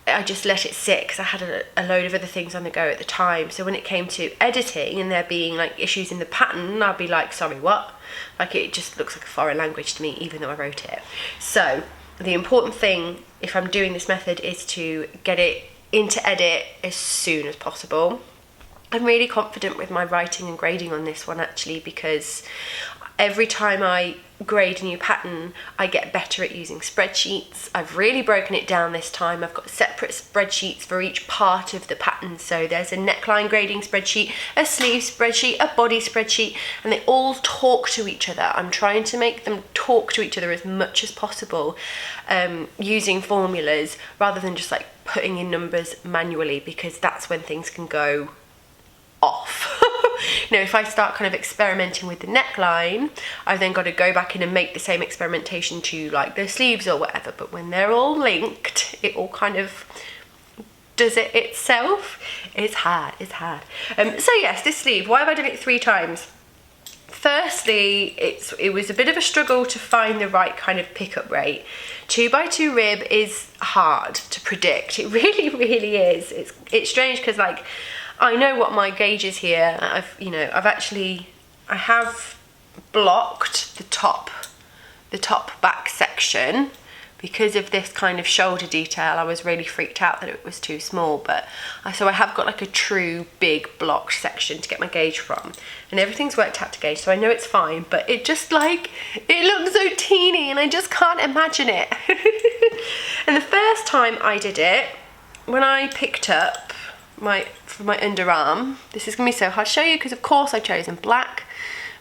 I just let it sit because I had a load of other things on the go at the time. So when it came to editing and there being like issues in the pattern, I'd be like, sorry, what? Like it just looks like a foreign language to me, even though I wrote it. So the important thing, if I'm doing this method, is to get it into edit as soon as possible. I'm really confident with my writing and grading on this one actually, because every time I grade a new pattern, I get better at using spreadsheets. I've really broken it down this time. I've got separate spreadsheets for each part of the pattern. So there's a neckline grading spreadsheet, a sleeve spreadsheet, a body spreadsheet, and they all talk to each other. I'm trying to make them talk to each other as much as possible, using formulas rather than just like putting in numbers manually, because that's when things can go off. You know, if I start kind of experimenting with the neckline, I've then got to go back in and make the same experimentation to like the sleeves or whatever. But when they're all linked, it all kind of does it itself. It's hard. So yes, this sleeve, why have I done it 3 times? Firstly, it was a bit of a struggle to find the right kind of pickup rate. 2x2 rib is hard to predict. It really, really is. It's strange because like I know what my gauge is here. I have blocked the top back section because of this kind of shoulder detail, I was really freaked out that it was too small. But so I have got like a true big blocked section to get my gauge from, and everything's worked out to gauge, so I know it's fine, but it just like, it looks so teeny and I just can't imagine it. And the first time I did it, when I picked up for my underarm, this is gonna be so hard to show you because of course I've chosen black,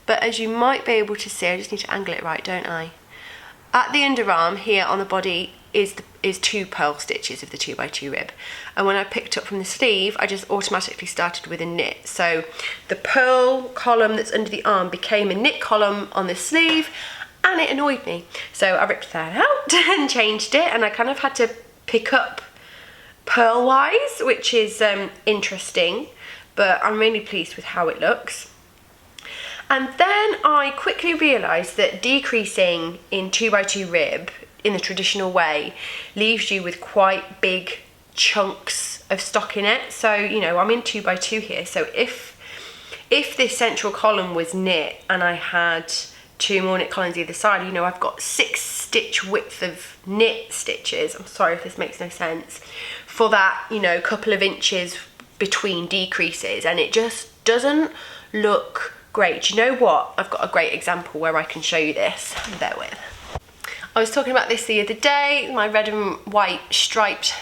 but as you might be able to see, I just need to angle it right, don't I? At the underarm here on the body is 2 pearl stitches of the 2x2 rib, and when I picked up from the sleeve, I just automatically started with a knit. So the pearl column that's under the arm became a knit column on the sleeve, and it annoyed me. So I ripped that out and changed it, and I kind of had to pick up pearl-wise, which is interesting, but I'm really pleased with how it looks. And then I quickly realised that decreasing in 2x2 rib in the traditional way leaves you with quite big chunks of stock in it. So, you know, I'm in 2x2 here, so if this central column was knit and I had 2 more knit columns either side, you know, I've got 6 stitch width of knit stitches, I'm sorry if this makes no sense, for that, you know, couple of inches between decreases, and it just doesn't look great. Do you know what? I've got a great example where I can show you this. Bear with. I was talking about this the other day, my red and white striped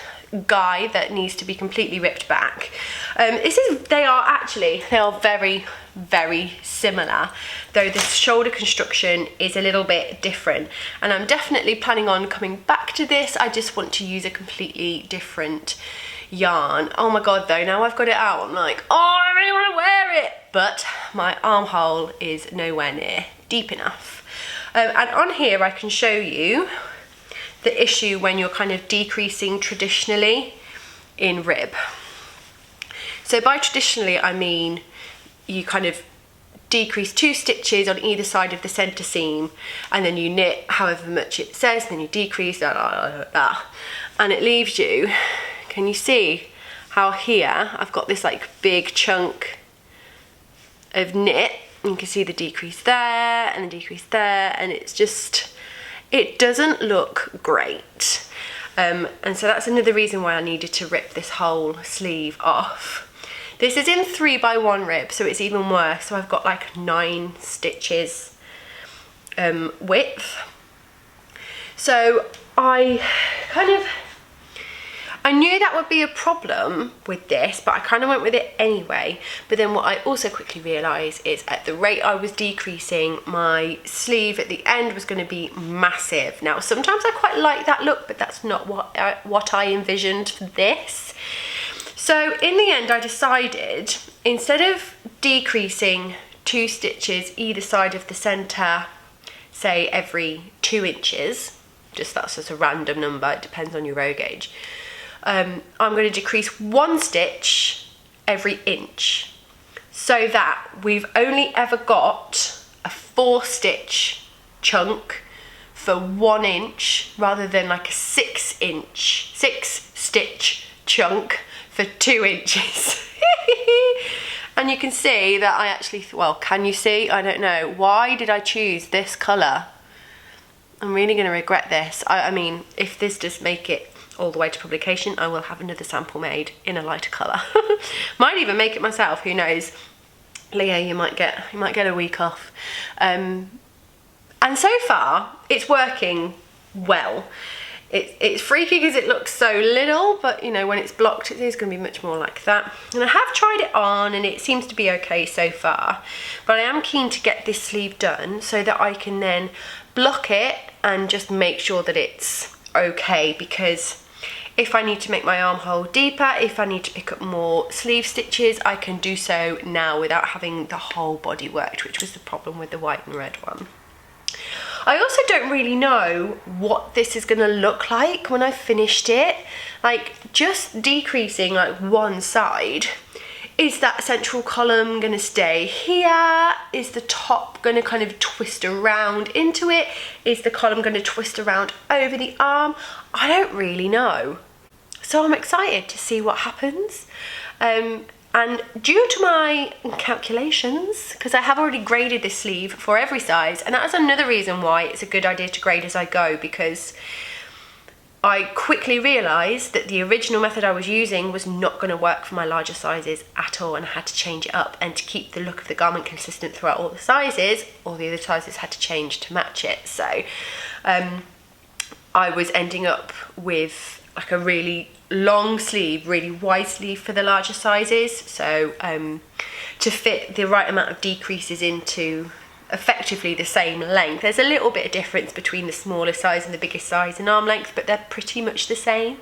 guy that needs to be completely ripped back. They are very, very similar, though the shoulder construction is a little bit different, and I'm definitely planning on coming back to this. I just want to use a completely different yarn. Oh my god, though, now I've got it out, I'm like, oh, I really want to wear it, but my armhole is nowhere near deep enough. And on here I can show you the issue when you're kind of decreasing traditionally in rib. So by traditionally, I mean you kind of decrease 2 stitches on either side of the center seam, and then you knit however much it says, then you decrease, and it leaves you, can you see how here I've got this like big chunk of knit? You can see the decrease there and the decrease there, and it's just, it doesn't look great. And so that's another reason why I needed to rip this whole sleeve off. This is in 3x1 rib, so it's even worse. So I've got like 9 stitches width. So I knew that would be a problem with this, but I kind of went with it anyway. But then what I also quickly realised is at the rate I was decreasing, my sleeve at the end was going to be massive. Now, sometimes I quite like that look, but that's not what I envisioned for this. So in the end, I decided, instead of decreasing 2 stitches either side of the centre, say every 2 inches, that's just a random number, it depends on your row gauge, I'm going to decrease 1 stitch every inch, so that we've only ever got a 4 stitch chunk for 1 inch, rather than like a 6 stitch chunk for 2 inches. And you can see that I actually, well, can you see? I don't know. Why did I choose this colour? I'm really going to regret this. I mean, if this does make it all the way to publication, I will have another sample made in a lighter colour. Might even make it myself, who knows. Leah, you might get a week off. And so far, it's working well. It's freaky because it looks so little, but you know, when it's blocked, it is going to be much more like that. And I have tried it on and it seems to be okay so far, but I am keen to get this sleeve done so that I can then block it and just make sure that it's okay, because if I need to make my armhole deeper, if I need to pick up more sleeve stitches, I can do so now without having the whole body worked, which was the problem with the white and red one. I also don't really know what this is going to look like when I've finished it. Like, just decreasing like one side, is that central column going to stay here? Is the top going to kind of twist around into it? Is the column going to twist around over the arm? I don't really know. So I'm excited to see what happens. And due to my calculations, because I have already graded this sleeve for every size, and that's another reason why it's a good idea to grade as I go, because I quickly realised that the original method I was using was not going to work for my larger sizes at all, and I had to change it up. And to keep the look of the garment consistent throughout all the sizes, all the other sizes had to change to match it. So I was ending up with like a really long sleeve, really wide sleeve for the larger sizes. So to fit the right amount of decreases into effectively the same length. There's a little bit of difference between the smallest size and the biggest size in arm length, but they're pretty much the same.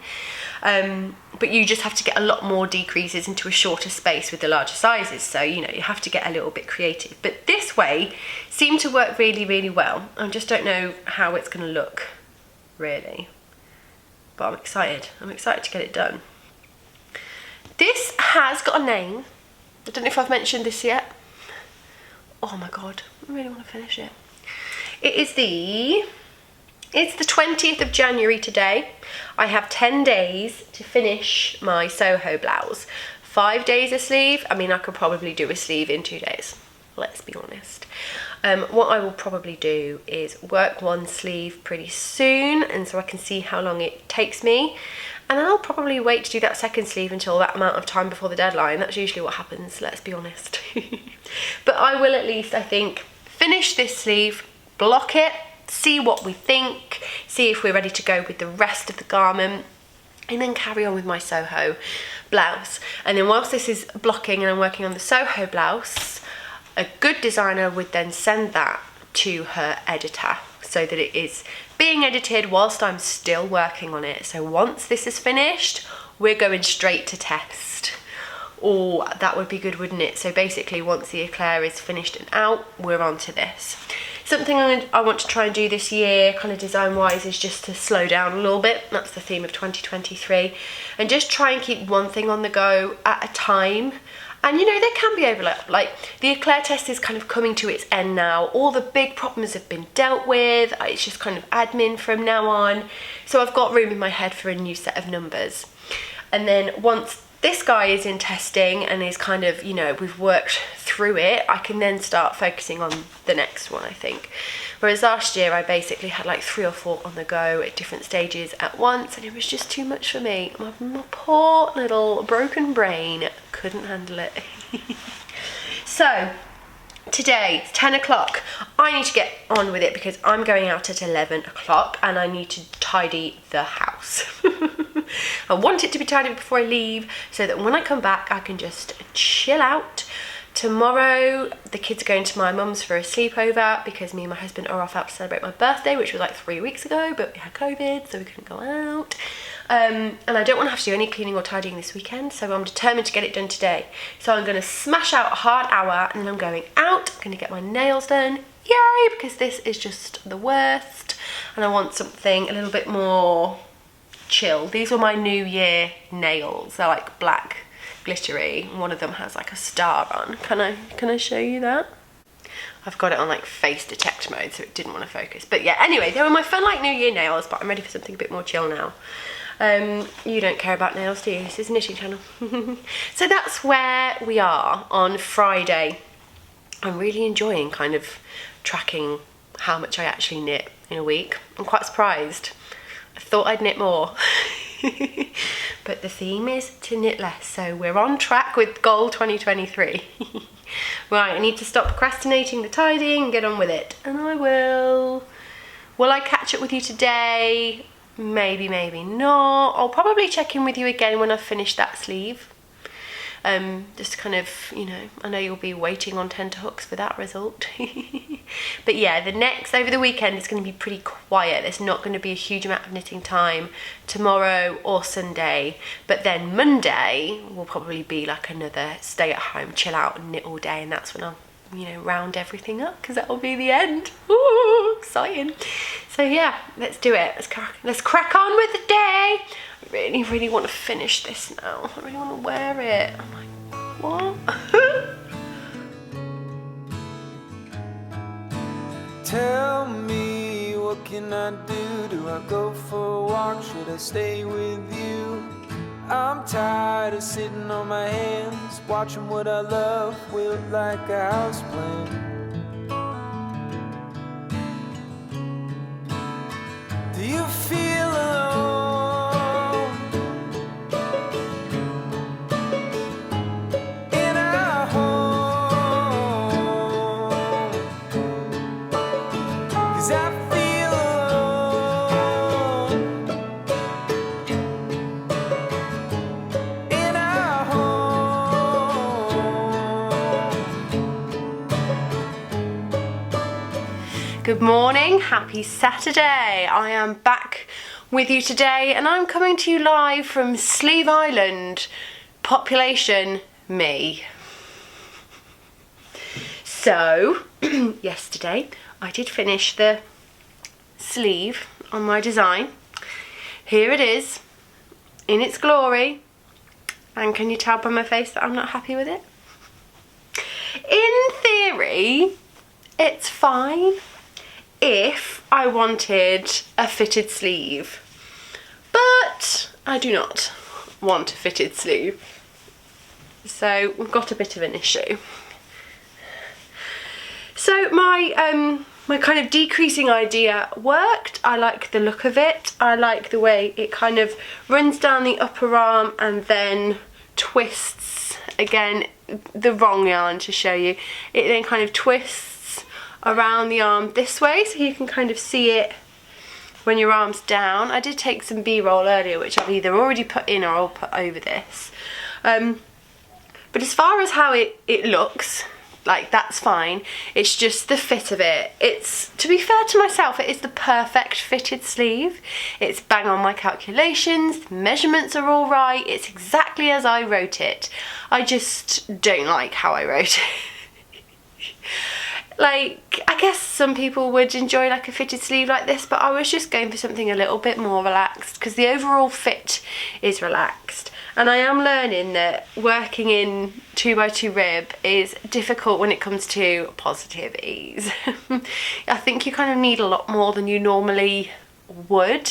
But you just have to get a lot more decreases into a shorter space with the larger sizes. So, you know, you have to get a little bit creative. But this way seemed to work really, really well. I just don't know how it's going to look, really. But I'm excited. I'm excited to get it done. This has got a name. I don't know if I've mentioned this yet. Oh my God, I really want to finish it. It's the 20th of January today. I have 10 days to finish my Soho blouse. 5 days a sleeve. I mean, I could probably do a sleeve in 2 days. Let's be honest. What I will probably do is work one sleeve pretty soon, and so I can see how long it takes me. And then I'll probably wait to do that second sleeve until that amount of time before the deadline. That's usually what happens, let's be honest. But I will at least, I think, finish this sleeve, block it, see what we think, see if we're ready to go with the rest of the garment, and then carry on with my Soho blouse. And then whilst this is blocking and I'm working on the Soho blouse, a good designer would then send that to her editor so that it is being edited whilst I'm still working on it. So once this is finished, we're going straight to test. Oh, that would be good, wouldn't it? So basically, once the Eclair is finished and out, we're on to this. Something I want to try and do this year, kind of design-wise, is just to slow down a little bit. That's the theme of 2023. And just try and keep one thing on the go at a time. And you know, there can be overlap. Like, the Eclair test is kind of coming to its end now. All the big problems have been dealt with. It's just kind of admin from now on. So I've got room in my head for a new set of numbers. And then once this guy is in testing and is kind of, you know, we've worked through it, I can then start focusing on the next one, I think. Whereas last year I basically had like 3 or 4 on the go at different stages at once, and it was just too much for me. My poor little broken brain couldn't handle it. So today, it's 10 o'clock. I need to get on with it because I'm going out at 11 o'clock and I need to tidy the house. I want it to be tidy before I leave so that when I come back I can just chill out. Tomorrow the kids are going to my mum's for a sleepover because me and my husband are off out to celebrate my birthday, which was like 3 weeks ago, but we had COVID so we couldn't go out. And I don't want to have to do any cleaning or tidying this weekend, so I'm determined to get it done today. So I'm going to smash out a hard hour and then I'm going out. I'm going to get my nails done. Yay, because this is just the worst. And I want something a little bit more chill. These were my New Year nails. They're like black, glittery. One of them has like a star on. Can I show you that? I've got it on like face detect mode, so it didn't want to focus. But yeah, anyway, they were my fun like New Year nails, but I'm ready for something a bit more chill now. You don't care about nails, do you? This is a knitting channel. So that's where we are on Friday. I'm really enjoying kind of tracking how much I actually knit in a week. I'm quite surprised. I thought I'd knit more. But the theme is to knit less, so we're on track with goal 2023. Right, I need to stop procrastinating the tidying and get on with it. And I will. Will I catch up with you today? Maybe, maybe not. I'll probably check in with you again when I've finished that sleeve. Just kind of, you know, I know you'll be waiting on tenterhooks for that result. But yeah, over the weekend it's going to be pretty quiet. There's not going to be a huge amount of knitting time tomorrow or Sunday. But then Monday will probably be like another stay at home, chill out and knit all day, and that's when I'll, you know, round everything up because that will be the end. Ooh, exciting. So yeah, let's do it. Let's crack on with the day. I really, really want to finish this now. I really want to wear it. I'm like, what? Tell me, what can I do? Do I go for a walk? Should I stay with you? I'm tired of sitting on my hands, watching what I love wilt like a houseplant. Do you feel alone morning, happy Saturday. I am back with you today and I'm coming to you live from Sleeve Island, population me. So, yesterday I did finish the sleeve on my design. Here it is, in its glory. And can you tell by my face that I'm not happy with it? In theory, it's fine if I wanted a fitted sleeve, but I do not want a fitted sleeve. So we've got a bit of an issue. So my kind of decreasing idea worked. I like the look of it. I like the way it kind of runs down the upper arm and then twists, again, the wrong yarn to show you. It then kind of twists around the arm this way so you can kind of see it when your arm's down. I did take some B-roll earlier which I've either already put in or I'll put over this. But as far as how it looks, like, that's fine. It's just the fit of it. It's, to be fair to myself, it is the perfect fitted sleeve. It's bang on my calculations, the measurements are all right, it's exactly as I wrote it. I just don't like how I wrote it. Like, I guess some people would enjoy like a fitted sleeve like this, but I was just going for something a little bit more relaxed because the overall fit is relaxed. And I am learning that working in 2x2 rib is difficult when it comes to positive ease. I think you kind of need a lot more than you normally would,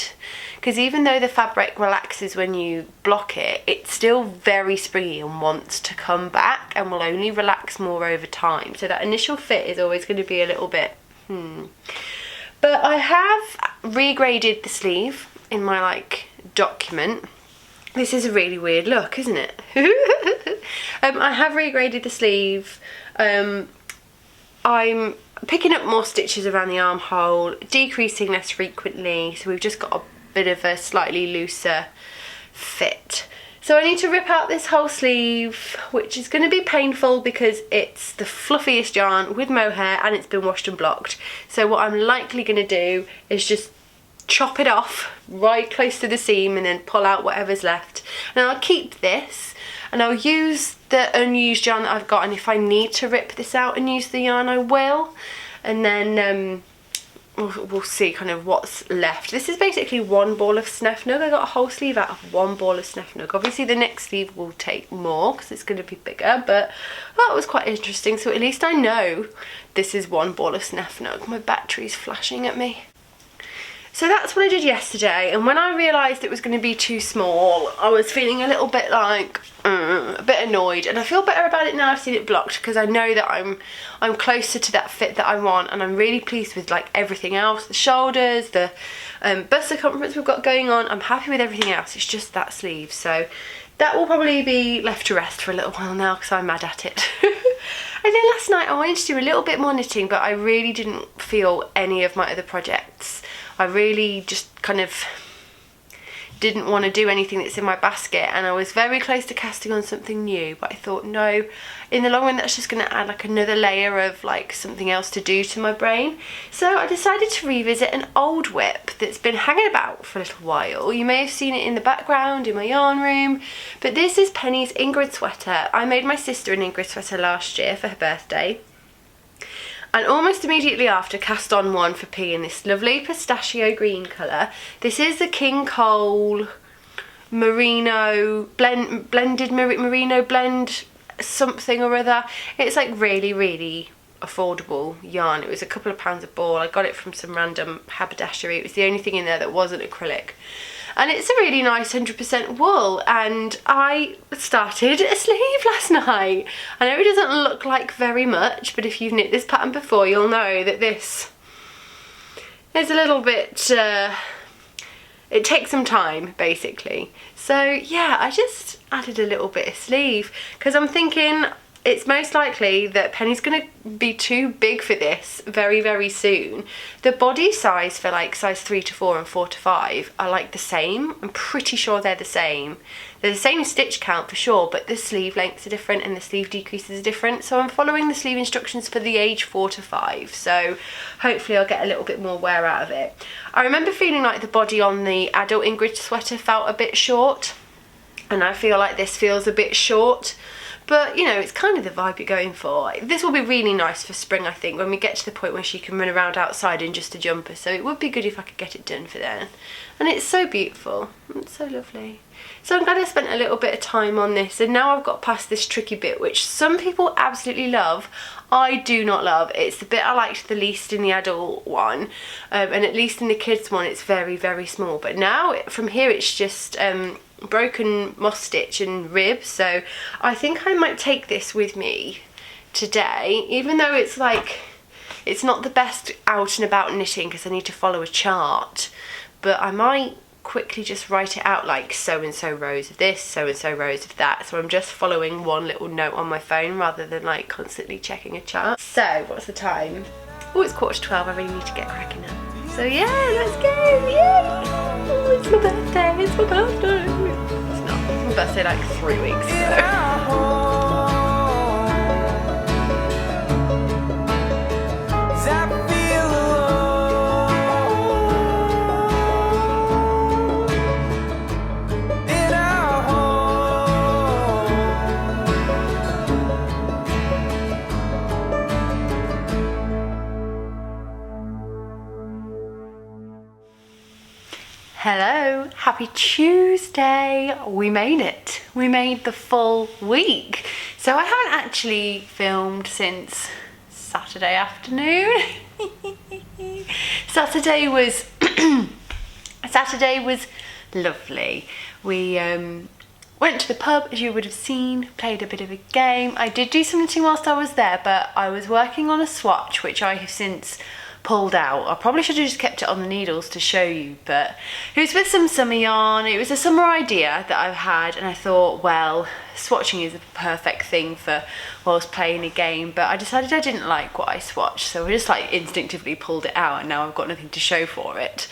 because even though the fabric relaxes when you block it, it's still very springy and wants to come back and will only relax more over time. So that initial fit is always going to be a little bit But I have regraded the sleeve in my like document. This is a really weird look, isn't it? I have regraded the sleeve. I'm picking up more stitches around the armhole, decreasing less frequently, so we've just got a bit of a slightly looser fit. So I need to rip out this whole sleeve, which is going to be painful because it's the fluffiest yarn with mohair and it's been washed and blocked. So what I'm likely going to do is just chop it off right close to the seam and then pull out whatever's left. And I'll keep this and I'll use the unused yarn that I've got, and if I need to rip this out and use the yarn I will, and then we'll see kind of what's left. This is basically one ball of sneffnug. I got a whole sleeve out of one ball of sneffnug. Obviously the next sleeve will take more because it's going to be bigger, but that was quite interesting. So at least I know this is one ball of sneffnug. My battery's flashing at me. So that's what I did yesterday, and when I realised it was going to be too small, I was feeling a little bit like a bit annoyed, and I feel better about it now I've seen it blocked because I know that I'm closer to that fit that I want, and I'm really pleased with like everything else, the shoulders, the bust circumference we've got going on. I'm happy with everything else, it's just that sleeve. So that will probably be left to rest for a little while now because I'm mad at it. And then last night I wanted to do a little bit more knitting, but I really didn't feel any of my other projects. I really just kind of didn't want to do anything that's in my basket, and I was very close to casting on something new, but I thought no, in the long run that's just going to add like another layer of like something else to do to my brain. So I decided to revisit an old whip that's been hanging about for a little while. You may have seen it in the background in my yarn room, but this is Penny's Ingrid sweater. I made my sister an Ingrid sweater last year for her birthday, and almost immediately after cast on one for P in this lovely pistachio green colour. This is the King Cole merino blended merino blend something or other. It's like really affordable yarn. It was a couple of pounds a ball. I got it from some random haberdashery. It was the only thing in there that wasn't acrylic. And it's a really nice 100% wool, and I started a sleeve last night. I know it doesn't look like very much, but if you've knit this pattern before you'll know that this is a little bit, it takes some time basically. So yeah, I just added a little bit of sleeve because I'm thinking it's most likely that Penny's going to be too big for this very, very soon. The body size for like size 3 to 4 and 4 to 5 are like the same. I'm pretty sure they're the same. They're the same stitch count for sure, but the sleeve lengths are different and the sleeve decreases are different. So I'm following the sleeve instructions for the age 4 to 5. So hopefully I'll get a little bit more wear out of it. I remember feeling like the body on the adult Ingrid sweater felt a bit short, and I feel like this feels a bit short. But, you know, it's kind of the vibe you're going for. This will be really nice for spring, I think, when we get to the point where she can run around outside in just a jumper. So it would be good if I could get it done for then. And it's so beautiful. It's so lovely. So I'm glad I spent a little bit of time on this. And now I've got past this tricky bit, which some people absolutely love. I do not love. It's the bit I liked the least in the adult one. And at least in the kids one, it's very, very small. But now, from here, it's just... broken moss stitch and rib, so I think I might take this with me today, even though it's like, it's not the best out and about knitting because I need to follow a chart, but I might quickly just write it out like so and so rows of this, so and so rows of that, so I'm just following one little note on my phone rather than like constantly checking a chart. So what's the time? Oh, it's 11:45. I really need to get cracking now. So yeah, let's go! Yay! Oh, it's my birthday! It's my birthday! It's not. It's my birthday like 3 weeks ago. Hello, happy Tuesday. We made it. We made the full week. So I haven't actually filmed since Saturday afternoon. Saturday was lovely. We went to the pub, as you would have seen, played a bit of a game. I did do some knitting whilst I was there, but I was working on a swatch, which I have since pulled out. I probably should have just kept it on the needles to show you, but it was with some summer yarn. It was a summer idea that I've had, and I thought, well, swatching is a perfect thing for whilst playing a game, but I decided I didn't like what I swatched, so I just like instinctively pulled it out, and now I've got nothing to show for it.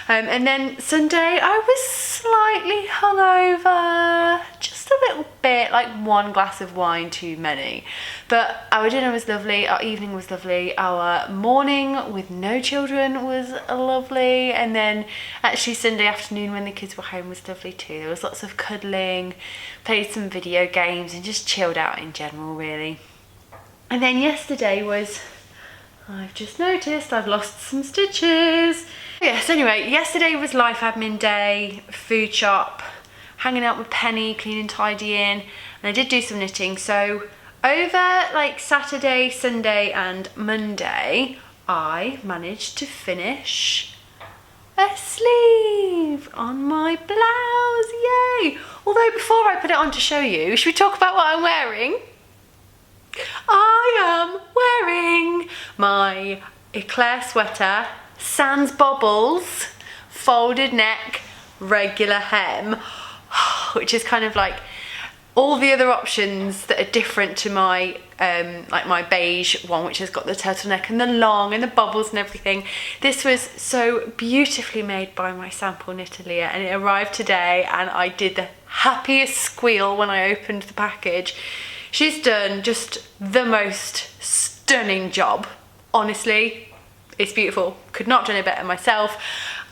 And then Sunday I was slightly hungover, just a little bit, like 1 glass of wine too many, but our dinner was lovely, our evening was lovely, our morning with no children was lovely, and then actually Sunday afternoon when the kids were home was lovely too. There was lots of cuddling, played some video games and just chilled out in general really. And then yesterday was, I've just noticed I've lost some stitches. Yes, anyway, yesterday was life admin day, food shop, hanging out with Penny, cleaning, tidying, and I did do some knitting. So over like Saturday, Sunday and Monday, I managed to finish a sleeve on my blouse, yay! Although before I put it on to show you, should we talk about what I'm wearing? I am wearing my Eclair sweater, sans bobbles, folded neck, regular hem, which is kind of like all the other options that are different to my like my beige one, which has got the turtleneck and the long and the bubbles and everything. This was so beautifully made by my sample knitter Leah, and it arrived today, and I did the happiest squeal when I opened the package. She's done just the most stunning job. Honestly, it's beautiful. Could not have done it better myself.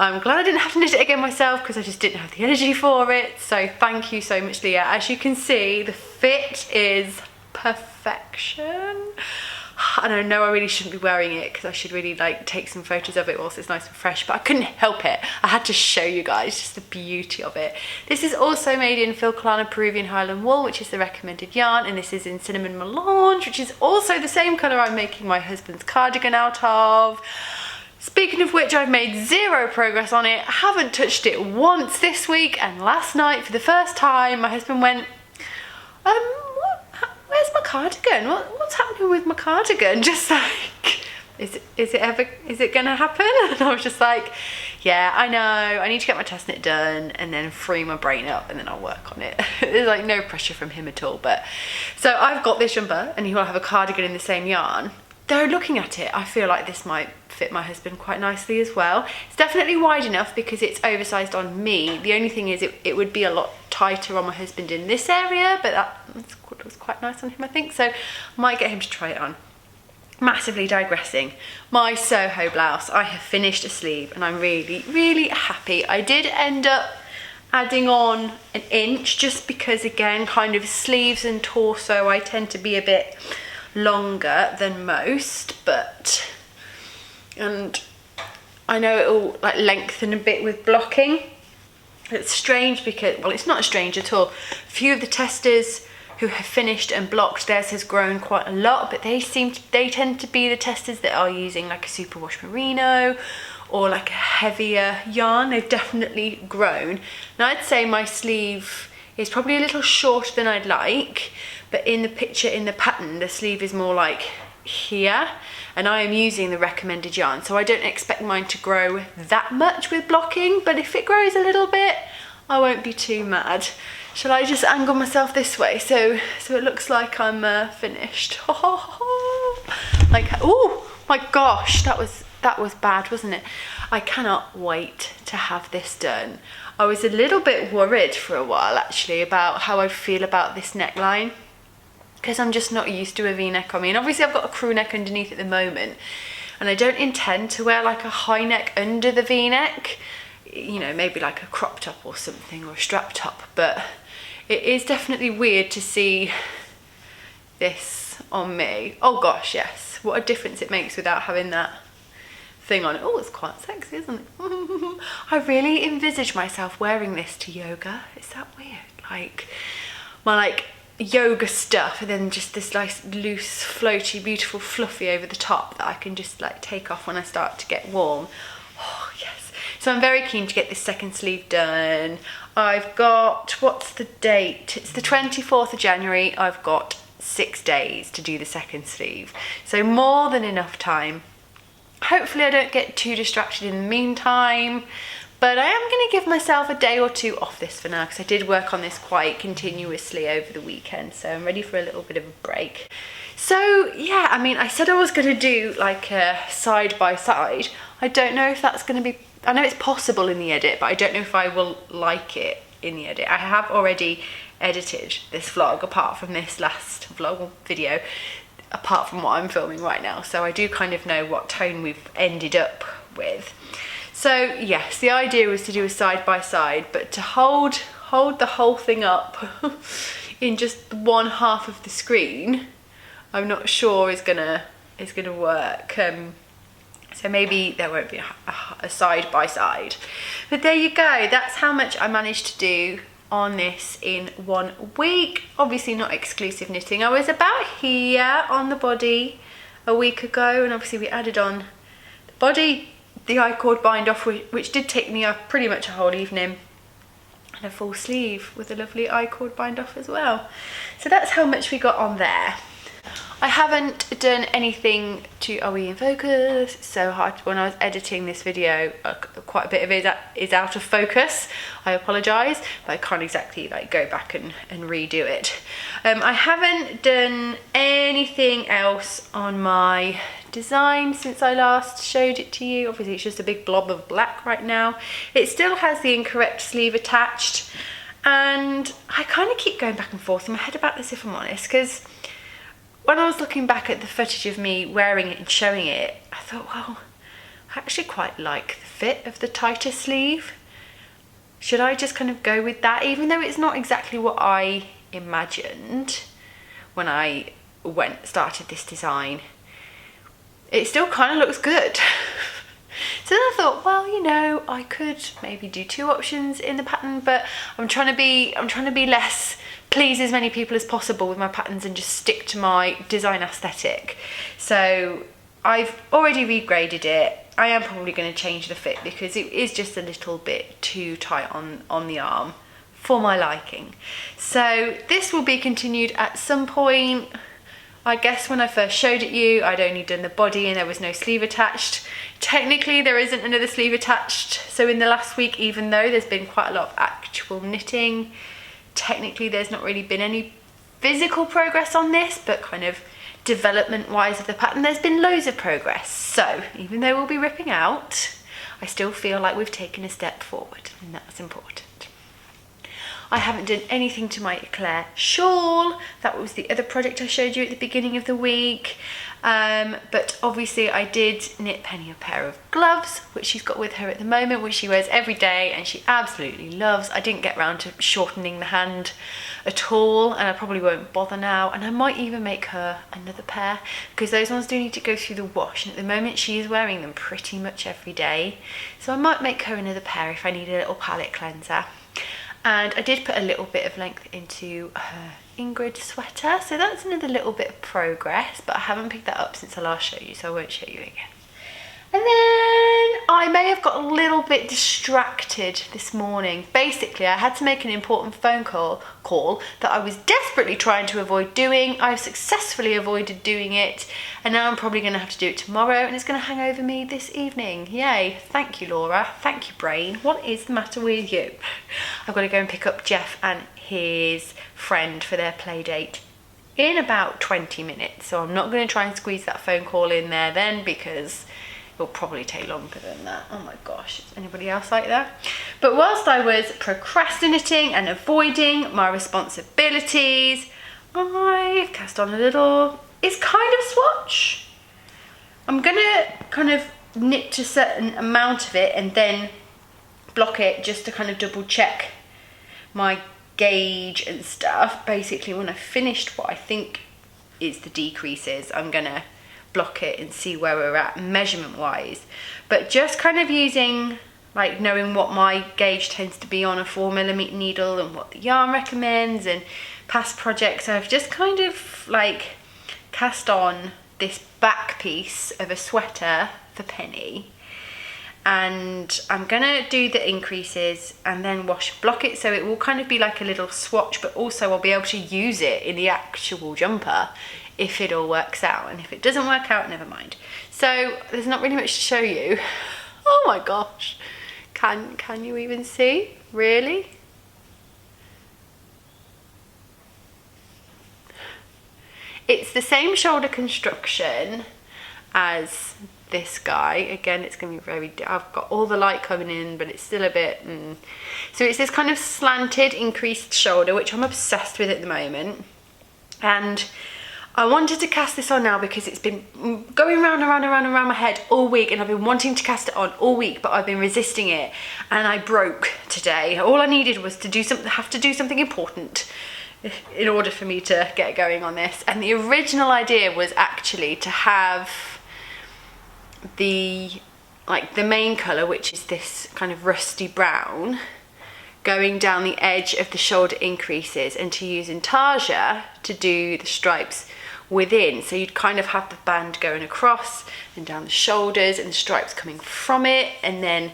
I'm glad I didn't have to knit it again myself because I just didn't have the energy for it. So thank you so much, Leah. As you can see, the fit is perfection. And I know I really shouldn't be wearing it because I should really like take some photos of it whilst it's nice and fresh, but I couldn't help it. I had to show you guys just the beauty of it. This is also made in Filcolana Peruvian Highland wool, which is the recommended yarn, and this is in Cinnamon Melange, which is also the same colour I'm making my husband's cardigan out of. Speaking of which, I've made zero progress on it. I haven't touched it once this week, and last night for the first time my husband went, where's my cardigan? What's happening with my cardigan? Just like, is it gonna happen? And I was just like, Yeah, I know. I need to get my test knit done and then free my brain up, and then I'll work on it. There's like no pressure from him at all. But so I've got this jumper, and he will have a cardigan in the same yarn. Though looking at it, I feel like this might fit my husband quite nicely as well. It's definitely wide enough because it's oversized on me. The only thing is it would be a lot tighter on my husband in this area, but that was quite nice on him, I think. So I might get him to try it on. Massively digressing, my Soho blouse, I have finished a sleeve and I'm really, really happy. I did end up adding on an inch just because, again, kind of sleeves and torso, I tend to be a bit longer than most, and I know it'll like lengthen a bit with blocking. It's strange because, well, it's not strange at all. A few of the testers who have finished and blocked, theirs has grown quite a lot, but they tend to be the testers that are using like a superwash merino or like a heavier yarn. They've definitely grown. Now I'd say my sleeve is probably a little shorter than I'd like, but in the picture, in the pattern, the sleeve is more like here, and I am using the recommended yarn, so I don't expect mine to grow that much with blocking, but if it grows a little bit, I won't be too mad. Shall I just angle myself this way so it looks like I'm finished? Like, oh my gosh, that was bad, wasn't it? I cannot wait to have this done. I was a little bit worried for a while actually about how I feel about this neckline, because I'm just not used to a V-neck on me. And obviously I've got a crew neck underneath at the moment, and I don't intend to wear like a high neck under the V-neck, you know, maybe like a crop top or something, or a strap top, but it is definitely weird to see this on me. Oh gosh, yes, what a difference it makes without having that thing on it. Oh, it's quite sexy, isn't it? I really envisage myself wearing this to yoga. Is that weird? Like my like yoga stuff, and then just this nice loose floaty beautiful fluffy over the top that I can just like take off when I start to get warm. Oh yes. So I'm very keen to get this second sleeve done. I've got, what's the date? It's the 24th of January. I've got 6 days to do the second sleeve, so more than enough time. Hopefully I don't get too distracted in the meantime, but I am going to give myself a day or two off this for now, because I did work on this quite continuously over the weekend, so I'm ready for a little bit of a break. So yeah, I mean, I said I was going to do like a side by side. I don't know if that's going to be, I know it's possible in the edit, but I don't know if I will like it in the edit. I have already edited this vlog apart from this last vlog video, apart from what I'm filming right now, so I do kind of know what tone we've ended up with. So yes, the idea was to do a side by side, but to hold the whole thing up in just one half of the screen, I'm not sure is gonna work. So maybe there won't be a side by side. But there you go, that's how much I managed to do on this in 1 week. Obviously not exclusive knitting. I was about here on the body a week ago, and obviously we added on the body, the I-cord bind off, which did take me up pretty much a whole evening, and a full sleeve with a lovely I-cord bind off as well. So that's how much we got on there. I haven't done anything to OE in focus, so when I was editing this video, quite a bit of it is out of focus. I apologise, but I can't exactly like go back and redo it. I haven't done anything else on my design since I last showed it to you. Obviously it's just a big blob of black right now. It still has the incorrect sleeve attached, and I kind of keep going back and forth in my head about this, if I'm honest, because when I was looking back at the footage of me wearing it and showing it, I thought, well, I actually quite like the fit of the tighter sleeve. Should I just kind of go with that, even though it's not exactly what I imagined when I started this design? It still kind of looks good. So then I thought, well, you know, I could maybe do 2 options in the pattern, but I'm trying to be less, please as many people as possible with my patterns and just stick to my design aesthetic. So I've already regraded it. I am probably going to change the fit because it is just a little bit too tight on the arm for my liking. So this will be continued at some point. I guess when I first showed it you, I'd only done the body and there was no sleeve attached. Technically there isn't another sleeve attached, so in the last week, even though there's been quite a lot of actual knitting, technically there's not really been any physical progress on this, but kind of development wise of the pattern there's been loads of progress. So even though we'll be ripping out, I still feel like we've taken a step forward, and that's important. I haven't done anything to my Eclair shawl. That was the other project I showed you at the beginning of the week. But obviously I did knit Penny a pair of gloves, which she's got with her at the moment, which she wears every day and she absolutely loves. I didn't get around to shortening the hand at all, and I probably won't bother now. And I might even make her another pair, because those ones do need to go through the wash, and at the moment she is wearing them pretty much every day. So I might make her another pair if I need a little palette cleanser. And I did put a little bit of length into her Ingrid sweater, so that's another little bit of progress, but I haven't picked that up since I last showed you, so I won't show you again. And then I may have got a little bit distracted this morning. Basically, I had to make an important phone call that I was desperately trying to avoid doing. I've successfully avoided doing it, and now I'm probably going to have to do it tomorrow, and it's going to hang over me this evening. Yay. Thank you, Laura. Thank you, brain. What is the matter with you? I've got to go and pick up Jeff and his friend for their play date in about 20 minutes. So I'm not going to try and squeeze that phone call in there then, because it'll probably take longer than that. Oh my gosh, is anybody else like that? But whilst I was procrastinating and avoiding my responsibilities, I've cast on a little, it's kind of swatch. I'm gonna kind of knit to a certain amount of it and then block it just to kind of double check my gauge and stuff. Basically, when I've finished what I think is the decreases, I'm gonna block it and see where we're at measurement wise, but just kind of using, like, knowing what my gauge tends to be on a 4mm needle and what the yarn recommends and past projects. I've just kind of like cast on this back piece of a sweater for Penny, and I'm gonna do the increases and then wash block it, so it will kind of be like a little swatch, but also I'll be able to use it in the actual jumper if it all works out, and if it doesn't work out, never mind. So there's not really much to show you. Oh my gosh, can you even see? Really? It's the same shoulder construction as this guy. Again, it's going to be very, I've got all the light coming in, but it's still a bit, So it's this kind of slanted, increased shoulder, which I'm obsessed with at the moment. And I wanted to cast this on now because it's been going round and round and round and round my head all week, and I've been wanting to cast it on all week, but I've been resisting it, and I broke today. All I needed was to do something important in order for me to get going on this. And the original idea was actually to have the main colour, which is this kind of rusty brown, going down the edge of the shoulder increases, and to use intarsia to do the stripes within. So you'd kind of have the band going across and down the shoulders and the stripes coming from it, and then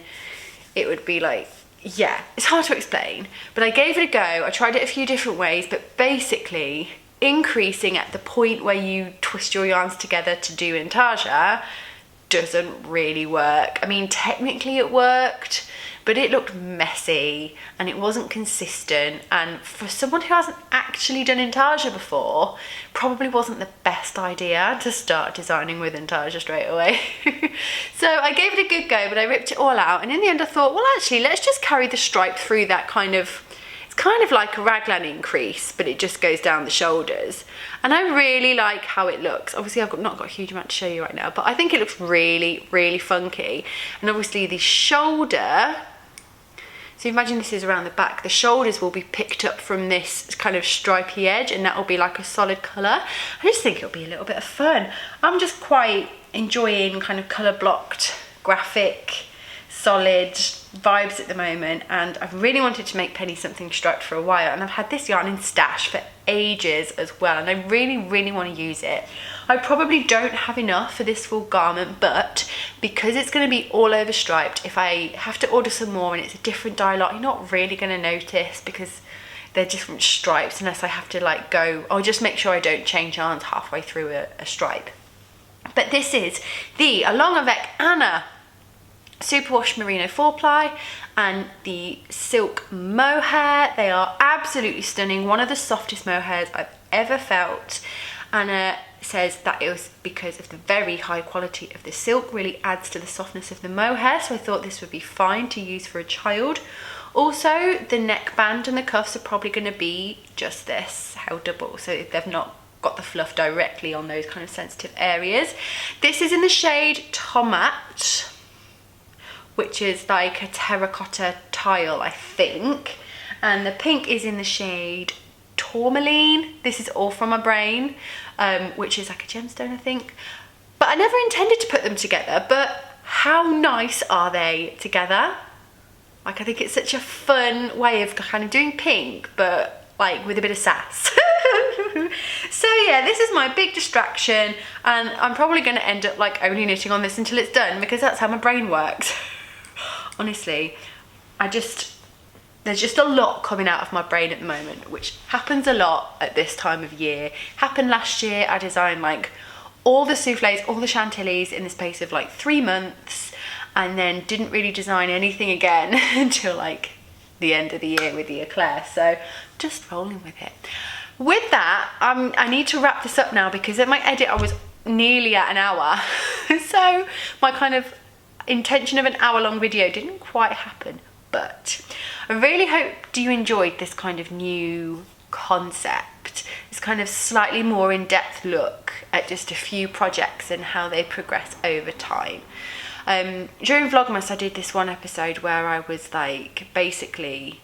it would be like, yeah, it's hard to explain, but I gave it a go. I tried it a few different ways, but basically increasing at the point where you twist your yarns together to do intarsia doesn't really work. I mean, technically it worked, but it looked messy and it wasn't consistent, and for someone who hasn't actually done intarsia before, probably wasn't the best idea to start designing with intarsia straight away. So I gave it a good go, but I ripped it all out, and in the end I thought, well, actually, let's just carry the stripe through that kind of, it's kind of like a raglan increase, but it just goes down the shoulders, and I really like how it looks. Obviously I've not got a huge amount to show you right now, but I think it looks really, really funky. And obviously the shoulder, so imagine this is around the back, the shoulders will be picked up from this kind of stripy edge, and that will be like a solid colour. I just think it'll be a little bit of fun. I'm just quite enjoying kind of colour blocked, graphic, solid vibes at the moment, and I've really wanted to make Penny something striped for a while, and I've had this yarn in stash for ages as well, and I really, really want to use it. I probably don't have enough for this full garment, but because it's going to be all over striped, if I have to order some more and it's a different dye lot, you're not really going to notice, because they're different stripes unless I have to like go, I'll just make sure I don't change yarns halfway through a stripe. But this is the Along Avec Anna Superwash Merino 4-ply and the silk mohair. They are absolutely stunning, one of the softest mohairs I've ever felt. Anna says that it was because of the very high quality of the silk, really adds to the softness of the mohair, so I thought this would be fine to use for a child. Also, the neckband and the cuffs are probably going to be just this, held double, so they've not got the fluff directly on those kind of sensitive areas. This is in the shade Tomat, which is like a terracotta tile, I think, and the pink is in the shade Tourmaline. This is all from my brain, which is like a gemstone, I think, but I never intended to put them together. But how nice are they together? Like, I think it's such a fun way of kind of doing pink, but like with a bit of sass. So yeah, this is my big distraction, and I'm probably going to end up like only knitting on this until it's done, because that's how my brain works. Honestly, there's just a lot coming out of my brain at the moment, which happens a lot at this time of year. Happened last year. I designed like all the soufflés, all the chantillies in the space of like 3 months, and then didn't really design anything again until like the end of the year with the Eclair. So just rolling with it. With that, I need to wrap this up now, because at my edit I was nearly at an hour. So my kind of intention of an hour-long video didn't quite happen. But I really hope you enjoyed this kind of new concept, this kind of slightly more in-depth look at just a few projects and how they progress over time. During Vlogmas I did this one episode where I was like basically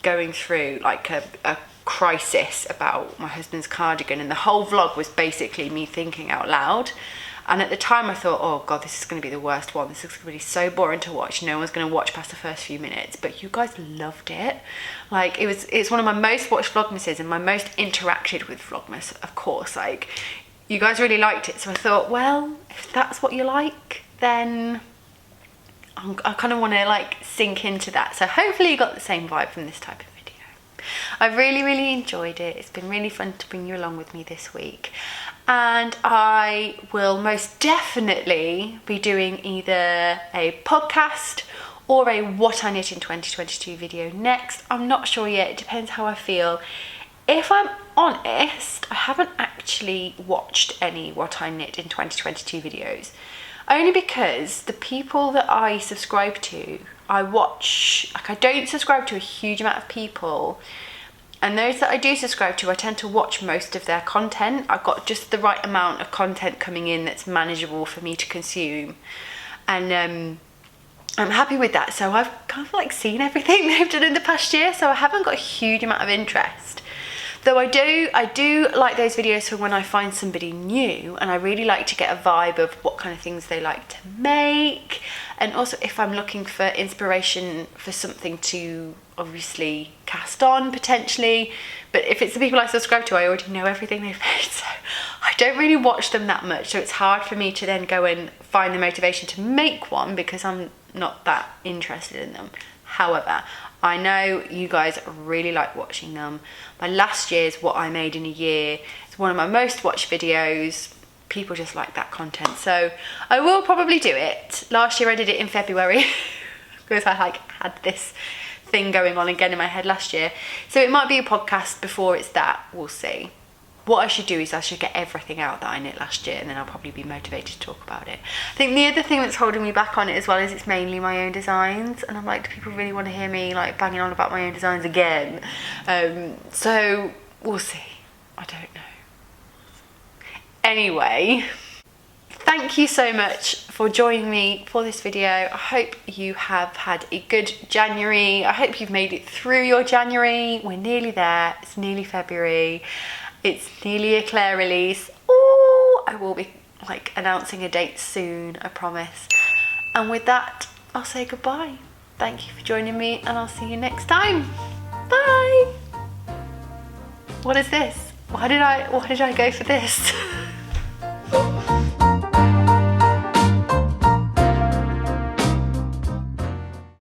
going through like a crisis about my husband's cardigan, and the whole vlog was basically me thinking out loud. And at the time I thought, oh god, this is going to be the worst one. This is going to be so boring to watch. No one's going to watch past the first few minutes. But you guys loved it. Like, it's one of my most watched Vlogmases and my most interacted with Vlogmas, of course. Like, you guys really liked it. So I thought, well, if that's what you like, then I kind of want to like sink into that. So hopefully you got the same vibe from this type of video. I've really enjoyed it. It's been really fun to bring you along with me this week. And I will most definitely be doing either a podcast or a What I Knit in 2022 video next. I'm not sure yet, it depends how I feel. If I'm honest, I haven't actually watched any What I Knit in 2022 videos. Only because the people that I subscribe to, I watch, like I don't subscribe to a huge amount of people. And those that I do subscribe to, I tend to watch most of their content. I've got just the right amount of content coming in that's manageable for me to consume. And I'm happy with that. So I've kind of like seen everything they've done in the past year. So I haven't got a huge amount of interest. Though I do like those videos for when I find somebody new, and I really like to get a vibe of what kind of things they like to make. And also if I'm looking for inspiration for something to obviously cast on potentially. But if it's the people I subscribe to, I already know everything they've made, so I don't really watch them that much. So it's hard for me to then go and find the motivation to make one, because I'm not that interested in them. However, I know you guys really like watching them. My last year's What I Made in a Year is one of my most watched videos. People just like that content, so I will probably do it. Last year I did it in February because I like had this thing going on again in my head last year. So it might be a podcast before it's that, we'll see. What I should do is I should get everything out that I knit last year, and then I'll probably be motivated to talk about it. I think the other thing that's holding me back on it as well is it's mainly my own designs, and I'm like, do people really want to hear me like banging on about my own designs again? So we'll see. I don't know. Anyway, thank you so much for joining me for this video. I hope you have had a good January. I hope you've made it through your January. We're nearly there. It's nearly February. It's nearly Eclair release. Ooh, I will be like announcing a date soon, I promise. And with that, I'll say goodbye. Thank you for joining me, and I'll see you next time. Bye. What is this? Why did I go for this?